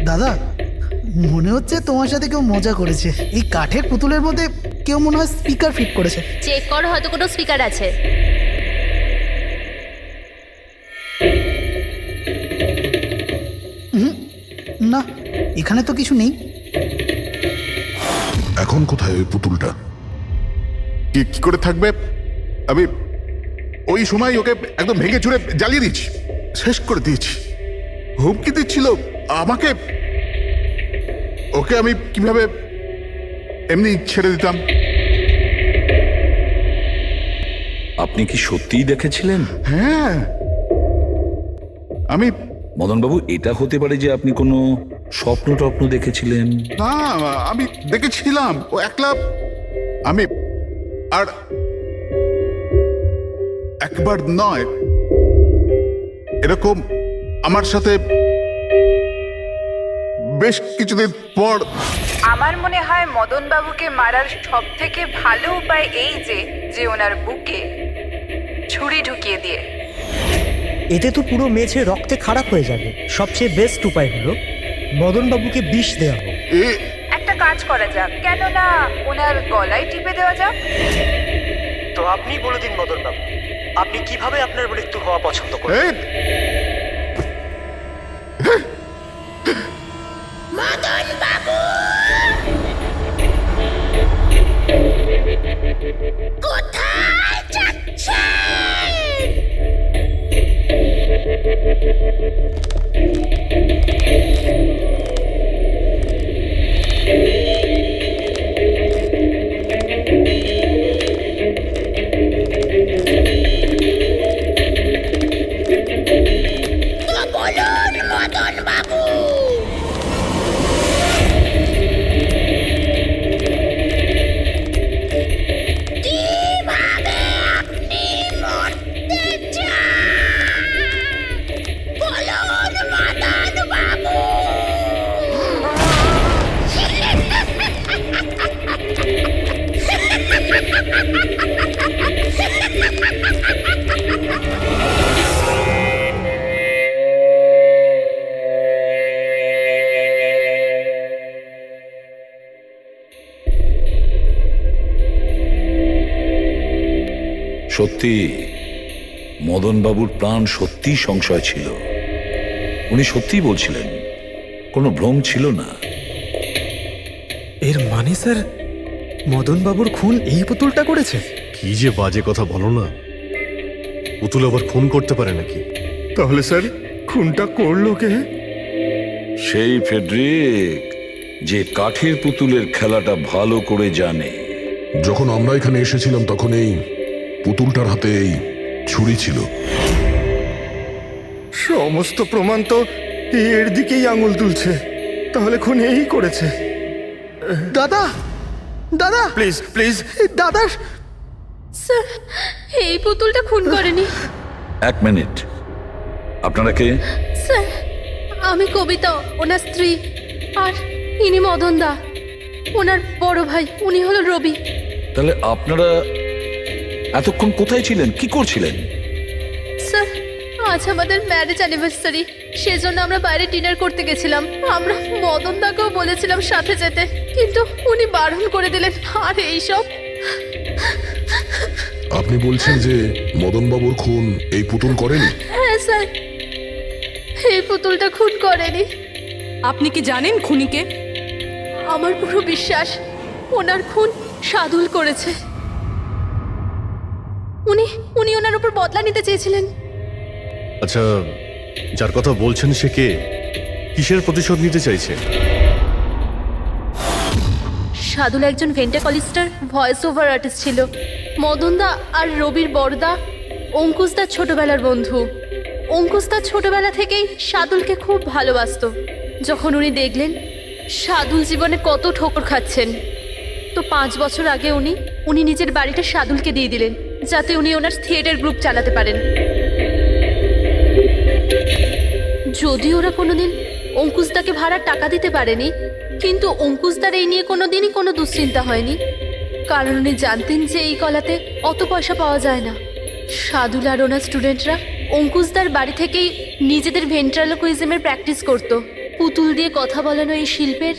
দাদা, মনে হচ্ছে তোমার সাথে কেউ মজা করেছে। এই কাঠের পুতুলের মধ্যে কেউ মনে হয় স্পিকার ফিট করেছে। চেক করো, হয়তো কোনো স্পিকার আছে। না, এখানে তো কিছু নেই। এখন কোথায় ওই পুতুলটা? কি করে থাকবে? আমি ওই সময় ওকে একদম ভেঙে চুরে জ্বালিয়ে দিয়েছি, শেষ করে দিয়েছি। হুমকি দিচ্ছিল আমাকে। ওকে আমি কিভাবে এমনি ছেড়ে দিতাম? আপনি কি সত্যিই দেখেছিলেন? হ্যাঁ, আমি। মদনবাবু, এটা হতে পারে যে আপনি কোনো স্বপ্ন টপ্ন দেখেছিলেন। না, আমি দেখেছিলাম ও একলা। আমি আর একবার নয়, এরকম আমার সাথে বেশ কিছুদিন পর। আমার মনে হয় মদন বাবুকে মারার সব থেকে ভালো উপায় এই যে ওনার বুকে ছুরি ঢুকিয়ে দিয়ে। এতে তো পুরো মেঝে রক্তে খারাপ হয়ে যাবে। সবচেয়ে বেস্ট উপায় হলো মদনবাবুকে বিষ দেওয়া হোক। একটা কাজ করা যাক, কেন না ওনার গলায় টিপে দেওয়া যাক। তো আপনি বলে দিন মদন বাবু, আপনি কিভাবে আপনার মৃত্যু হওয়া পছন্দ করেন? মদন বাবু, কোথায় যাচ্ছেন? বলুন মদন বাবু। কিভাবে আপনি মরতে চান? বলুন মদন বাবু। সত্যি মদনবাবুর প্রাণ সত্যি সংশয় ছিল। উনি সত্যিই বলছিলেন, কোনো ভ্রম ছিল না। এর মানে স্যার, মদন বাবুর খুন এই পুতুলটা করেছে? কি যে বাজে কথা বলো না। পুতুল আবার খুন করতে পারে নাকি? তাহলে স্যার খুনটা করলো কে? সেই ফেডরিক, যে কাঠের পুতুলের খেলাটা ভালো করে জানে। যখন আমরা এখানে এসেছিলাম তখন এই পুতুলটার হাতে এই ছুরি ছিল। সমস্ত প্রমাণ তো এর দিকেই আঙুল তুলছে। তাহলে খুন এই করেছে। দাদা, দাদা, প্লিজ প্লিজ, দাদা। স্যার, এই পুতুলটা খুন করেনি। এক মিনিট, আপনারা কে? স্যার, আমি কবিতা, ওনার স্ত্রী, আর ইনি মদন দা, ওনার বড় ভাই। উনি হলো রবি। তাহলে আপনারা এতক্ষণ কোথায় ছিলেন, কি করছিলেন? স্যার, আজ আমাদের ম্যারেজ অ্যানিভার্সারি, সেজন্য আমরা বাইরে ডিনার করতে গেছিলাম। আমরা মদন দাকেও বলেছিলাম সাথে যেতে, কিন্তু উনি বারণ করে দিলেন। আর এইসব। আপনি বলছেন যে মদনবাবুর খুন এই পুতুল করেনি? হ্যাঁ স্যার, এই পুতুলটা খুন করেনি। আপনি কি জানেন খুনিকে? আমার পুরো বিশ্বাস ওনার খুন সাদুল করেছে। উনি উনি ওনার উপর বদলা নিতে চেয়েছিলেন। আচ্ছা, যার কথা বলছেন সে কে? কিসের প্রতিশোধ নিতে চাইছে? সাদুল একজন ভেন্টাকলিস্টার ভয়েস ওভার আর্টিস্ট ছিল। মদনদা আর রবির বড়দা অঙ্কুশদার ছোটবেলার বন্ধু। অঙ্কুশদা ছোটবেলা থেকেই সাদুলকে খুব ভালোবাসতো। যখন উনি দেখলেন সাদুল জীবনে কত ঠোকর খাচ্ছেন, তো 5 বছর আগে উনি নিজের বাড়িটা সাদুলকে দিয়ে দিলেন, যাতে উনি ওনার থিয়েটার গ্রুপ চালাতে পারেন। যদি ওরা কোনোদিন অঙ্কুশদাকে ভাড়ার টাকা দিতে পারেনি, কিন্তু অঙ্কুশদার এই নিয়ে কোনোদিনই কোনো দুশ্চিন্তা হয়নি, কারণ উনি জানতেন যে এই কলাতে অত পয়সা পাওয়া যায় না। সাদুল আর ওনার স্টুডেন্টরা অঙ্কুশদার বাড়ি থেকেই নিজেদের ভেন্ট্রালোকুইজমের প্র্যাকটিস করত। পুতুল দিয়ে কথা বলানো এই শিল্পের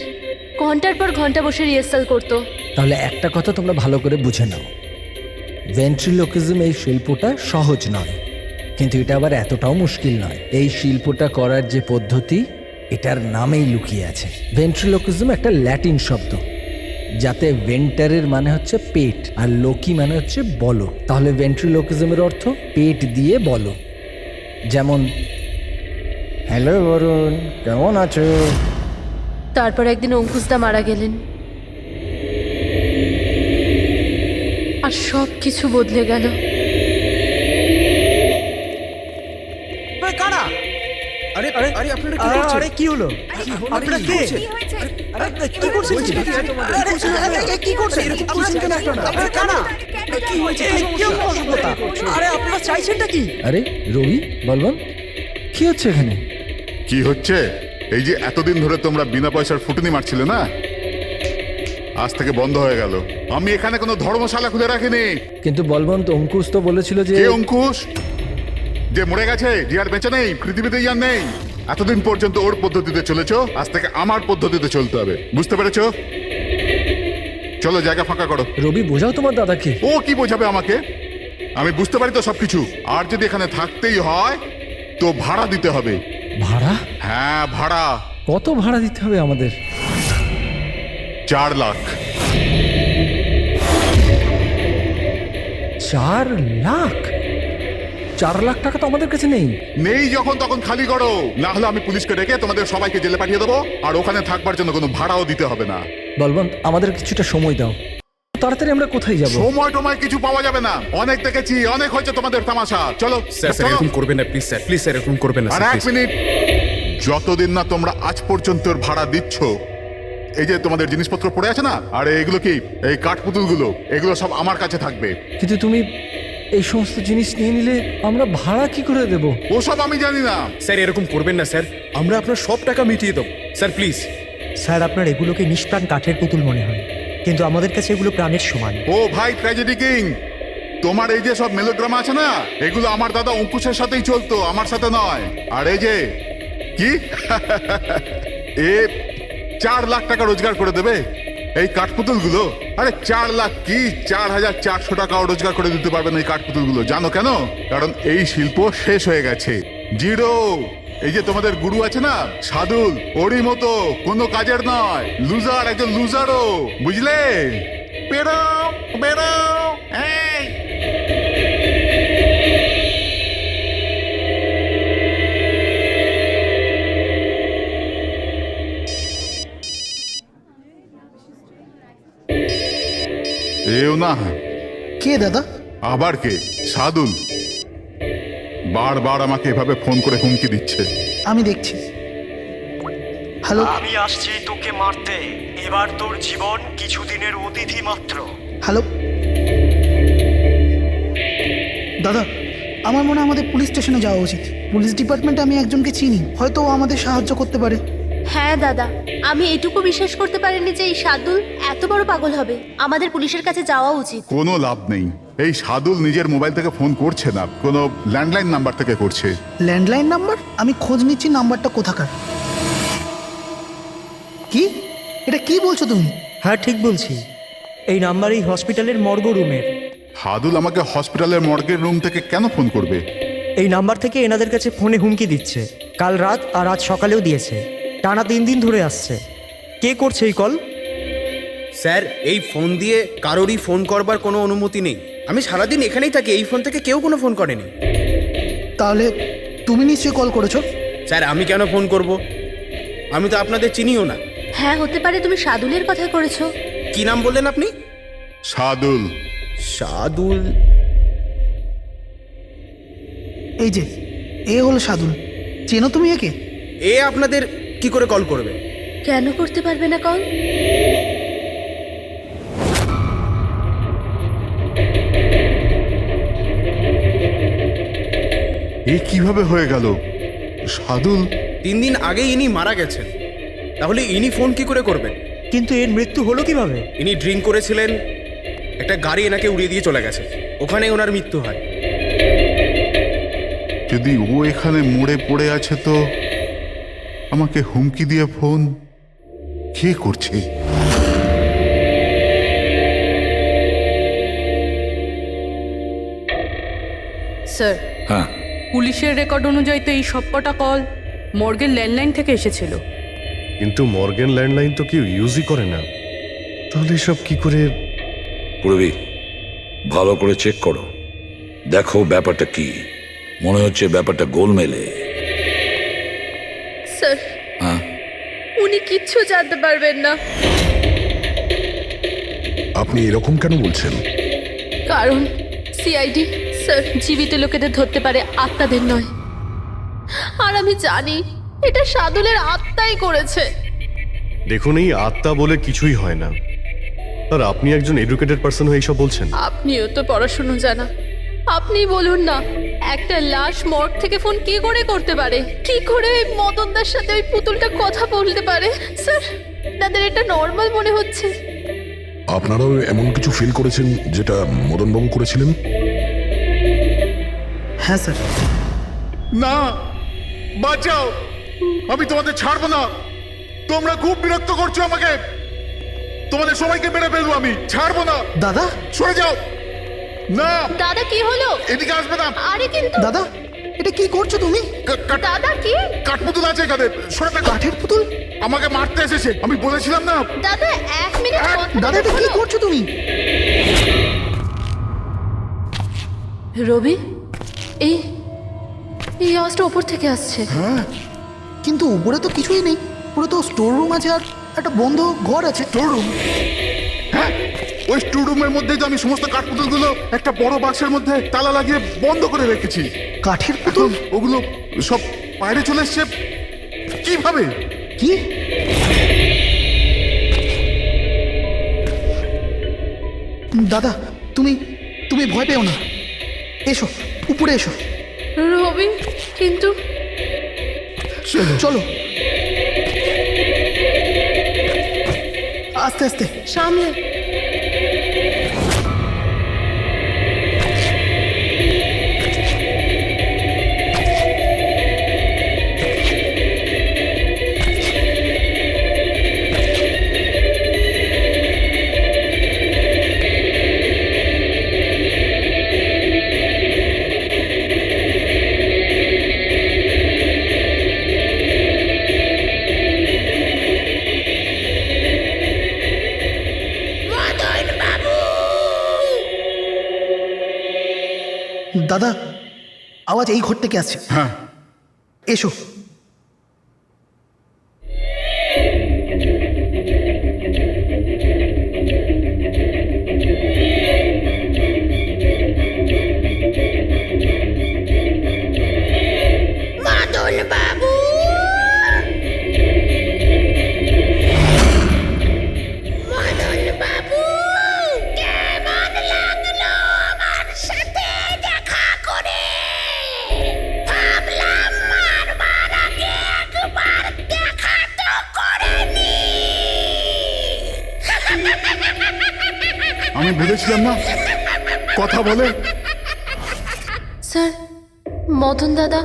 ঘন্টার পর ঘন্টা বসে রিহার্সাল করতো। তাহলে একটা কথা তোমরা ভালো করে বুঝে নাও, ভেন্ট্রিলোকিজম এই শিল্পটা সহজ নয়, কিন্তু এটা আবার এতটাও মুশকিল নয়। এই শিল্পটা করার যে পদ্ধতি, এটার নামেই লুকিয়ে আছে। ভেন্ট্রিলোকিজম একটা ল্যাটিন শব্দ, যাতে ভেন্টারের মানে হচ্ছে পেট আর লোকি মানে হচ্ছে বলো। তাহলে ভেন্ট্রিলোকিজমের অর্থ পেট দিয়ে বলো। যেমন, হ্যালো বরুণ, কেমন আছো? তারপর একদিন অঙ্কুশদা মারা গেলেন, আর সব কিছু বদলে গেল। কারা? আরে আরে আরে, আপনারা কি করছেন? আরে কি হলো? আপনারা কে? আরে কি করছেন? কি করছেন? এরকম করছেন কেন আপনারা? আপনারা কারা? কি হয়েছে? কি অসভ্যতা? আরে আপনারা চাইছেনটা কি? আরে রবি, বলবান, কি হচ্ছে এখানে? কি হচ্ছে? এই যে এতদিন ধরে তোমরা বিনা পয়সার ফুটনি মারছিলে না, আজ থেকে বন্ধ হয়ে গেল। আমি এখানে কোনো ধর্মশালা খুলে রাখিনি। কিন্তু বলবন্ত, অঙ্কুশ তো বলেছিল যে... কে অঙ্কুশ? যে মরে গেছে, যে আর বেঁচে নেই, পৃথিবীতে আর নেই। এতদিন পর্যন্ত ওর পদ্ধতিতে চলেছো, আজ থেকে আমার পদ্ধতিতে চলতে হবে। বুঝতে পেরেছো? চলো জায়গা ফাঁকা করো। রবি, বোঝাও তোমার দাদাকে। ও কি বোঝাবে আমাকে? আমি বুঝতে পারি তো সবকিছু। আর যদি এখানে থাকতেই হয় তো ভাড়া দিতে হবে। ভাড়া? হ্যাঁ, ভাড়া। কত ভাড়া দিতে হবে আমাদের? 4 লাখ। 4 লাখ? 4 লাখ টাকা তো আমাদের কাছে নেই। নেই যখন তখন খালি করো, না হলে আমি পুলিশকে ডেকে তোমাদের সবাইকে জেলে পাঠিয়ে দেবো, আর ওখানে থাকবার জন্য কোনো ভাড়াও দিতে হবে না। বলবন্ত, আমাদের কিছুটা সময় দাও, তাড়াতাড়ি আমরা কোথায় যাব? সময় টময় কিছু পাওয়া যাবে না। অনেক দেখেছি, অনেক হয়েছে তোমাদের তামাশা। চলো। স্যার, এরকম করবেন না প্লিজ স্যার, প্লিজ স্যার, এরকম করবেন না। আর এক মিনিট, যতদিন না তোমরা আজ পর্যন্ত ভাড়া দিচ্ছ, এই যে তোমাদের জিনিসপত্র পড়ে আছে না, আর এগুলো কি, এই কাঠপুতুলগুলো, এগুলো সব আমার কাছে থাকবে। কিন্তু তুমি এই সমস্ত জিনিস নিয়ে নিলে আমরা ভাড়া কি করে দেব? ওসব আমি জানি না। স্যার, এরকম করবেন না স্যার, আমরা আপনার সব টাকা মিটিয়ে দেবো স্যার, প্লিজ। স্যার, আপনার এগুলোকে নিষ্প্রাণ কাঠের পুতুল মনে হয়, কিন্তু আমাদের কাছে এগুলো প্রাণের সমান। ও ভাই ট্র্যাজেডি কিং, তোমার এই যে সব মেলোড্রামা আছে না, এগুলো আমার দাদা অঙ্কুশের সাথেই চলতো, আমার সাথে নয়। আর এই যে কি এ 4 লাখ টাকা রোজগার করে দেবে এই কাঠপুতুলগুলো? আরে 4 লাখ কি, 4400 টাকাও রোজগার করে দিতে পারবেন এই কাঠপুতুলগুলো। জানো কেন? কারণ এই শিল্প শেষ হয়ে গেছে, জিরো। এই যে তোমাদের গুরু আছে না সাদুল, ওরই মতো কোনো কাজের নয়, লুজার, একজন লুজারও, বুঝলে? বেরো বেরো। এই এও না। কে দাদা? আবার কে? সাদুল। বারবার আমাকে এভাবে ফোন করে হুমকি দিচ্ছে। আমি দেখছি। হ্যালো, আমি আসছি তোকে মারতে। এবার তোর জীবন কিছুদিনের অতিথি মাত্র। হ্যালো দাদা, আমার মনে হয় আমাদের পুলিশ স্টেশনে যাওয়া উচিত। পুলিশ ডিপার্টমেন্টে আমি একজনকে চিনি, হয়তো ও আমাদের সাহায্য করতে পারে। হ্যাঁ দাদা, আমি এটুকু বিশ্বাস করতে পারিনি যে এই সাদুল এত বড় পাগল হবে। আমাদের পুলিশের কাছে যাওয়া উচিত। কোনো লাভ নেই। এই সাদুল নিজের মোবাইল থেকে ফোন করছে না, কোনো ল্যান্ডলাইন নাম্বার থেকে করছে। Landline number? আমি খোঁজ নিচ্ছি নাম্বারটা কোথাকার। কি? এটা কি বলছো তুমি? হ্যাঁ ঠিক বলছি, এই নাম্বার এই হসপিটালের মর্গ রুমের। সাদুল আমাকে হসপিটালের মর্গের রুম থেকে কেন ফোন করবে? এই নাম্বার থেকে এনাদের কাছে ফোনে হুমকি দিচ্ছে। কাল রাত আর আজ সকালেও দিয়েছে, টানা 3 দিন ধরে আসছে। কে করছে এই কল? স্যার, এই ফোন দিয়ে কারোরই ফোন করবার কোনো অনুমতি নেই। আমি সারাদিন এখানেই থাকি, এই ফোন থেকে কেউ কোনো ফোন করেনি। তাহলে তুমি নিশ্চয়ই কল করেছো? স্যার, আমি কেন ফোন করব? আমি তো আপনাদের চিনিও না। হ্যাঁ হতে পারে তুমি সাদুলের কথা করেছো। কি নাম বললেন আপনি? সাদুল। সাদুল? এই যে এ হলো সাদুল, চেনো তুমি একে? এ আপনাদের কি করে কল করবে? কেন করতে পারবে না কল? এ কিভাবে হয়ে গেল? সাদুল 3 দিন আগে ইনি মারা গেছেন, তাহলে ইনি ফোন কি করে করবেন? কিন্তু এর মৃত্যু হলো কিভাবে? ইনি ড্রিঙ্ক করেছিলেন, একটা গাড়ি এনাকে উড়িয়ে দিয়ে চলে গেছে, ওখানে ওনার মৃত্যু হয়। যদি ও এখানে মরে পড়ে আছে, তো আমাকে হুমকি দিয়ে ফোন কে করছে? স্যার, হ্যাঁ, পুলিশের রেকর্ড অনুযায়ী তো এই সবকটা কল মর্গের ল্যান্ডলাইন থেকে এসেছিল। কিন্তু মর্গেন ল্যান্ডলাইন তো কেউ ইউজই করে না, তাহলে সব কি করে? পূর্বী, ভালো করে চেক করো, দেখো ব্যাপারটা কি। মনে হচ্ছে ব্যাপারটা গোলমেলে। স্যার, হ্যাঁ, উনি কিচ্ছু জানতে পারবেন না। আপনি এরকম কেন বলছেন? কারণ সিআইডি স্যার জীবিত লোকেদের ধরতে পারে, আত্মাদের নয়। আর আমি জানি এটা সাদুলের আত্মাই করেছে। দেখুন, এই আত্মা বলে কিছুই হয় না। আর আপনি একজন এডুকেটেড পার্সন হয়ে এইসব বলছেন? আপনিও তো পড়াশুনো জানা, আপনি বলুন না, একটা লাশ মর্গ থেকে ফোন কি করে করতে পারে? কি করে ওই মদনদার সাথে ওই পুতুলটা কথা বলতে পারে? স্যার, তাদের এটা নর্মাল মনে হচ্ছে। আপনারাও এমন কিছু ফিল করেছেন যেটা মদনবাবু করেছিলেন? হ্যাঁ স্যার। না, বাঁচাও, আমি তোমাদের ছাড়বো না। তোমরা খুব বিরক্ত করছো আমাকে। তোমাদের সবাইকে মেরে ফেলবো আমি, ছাড়বো না। দাদা সরে যাও। না দাদা, কি হলো? এদিকে আসবে না। আরে কিন্তু দাদা, এটা কি করছো তুমি? দাদা কি? কাঠপুতুল আছে এখানে, সরে থাকো। কাঠের পুতুল? আমাকে মারতে এসেছে, আমি বলেছিলাম না। দাদা 1 মিনিট। দাদা, এটা কি করছো তুমি? রবি, এই এই আওয়াজটা ওপর থেকে আসছে। হ্যাঁ, কিন্তু উপরে তো কিছুই নেই, পুরো তো স্টোর রুম আছে আর একটা বন্ধ ঘর আছে। Store room? হ্যাঁ, ওই স্টোর রুমের মধ্যেই তো আমি সমস্ত কাঠপুতুলগুলো একটা বড় বাক্সের মধ্যে তালা লাগিয়ে বন্ধ করে রেখেছি। কাঠের পুতুল? ওগুলো সব বাইরে চলে এসছে কিভাবে? কি? দাদা, তুমি তুমি ভয় পেও না, এসো উপরে এসো। রবি, কিন্তু চলো আস্তে আস্তে সামলে। দাদা, আওয়াজ এই ঘর থেকে আসছে। হ্যাঁ, এসো। আমি ভেবেছিলাম না কথা বলে। স্যার, মদন দাদা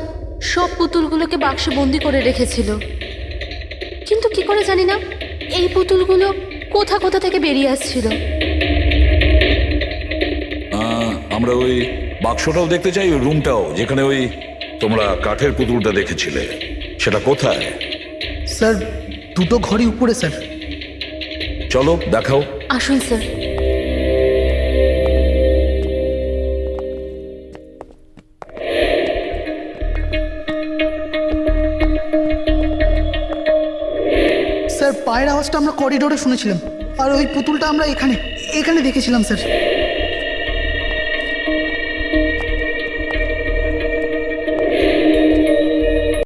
সব পুতুলগুলোকে বাক্সে বন্দি করে রেখেছিল, কিন্তু কি করে জানি না এই পুতুলগুলো কোথা কোথা থেকে বেরিয়ে আসছিল। আমরা ওই বাক্সটাও দেখতে চাই, ওই রুমটাও যেখানে ওই তোমরা কাঠের পুতুলটা দেখেছিলে, সেটা কোথায়? স্যার, দুটো ঘরই উপরে স্যার। চলো দেখাও। আসুন স্যার। স্যার, পায়ের আওয়াজটা আমরা করিডোরে শুনেছিলাম, আর ওই পুতুলটা আমরা এখানে এখানে দেখেছিলাম স্যার।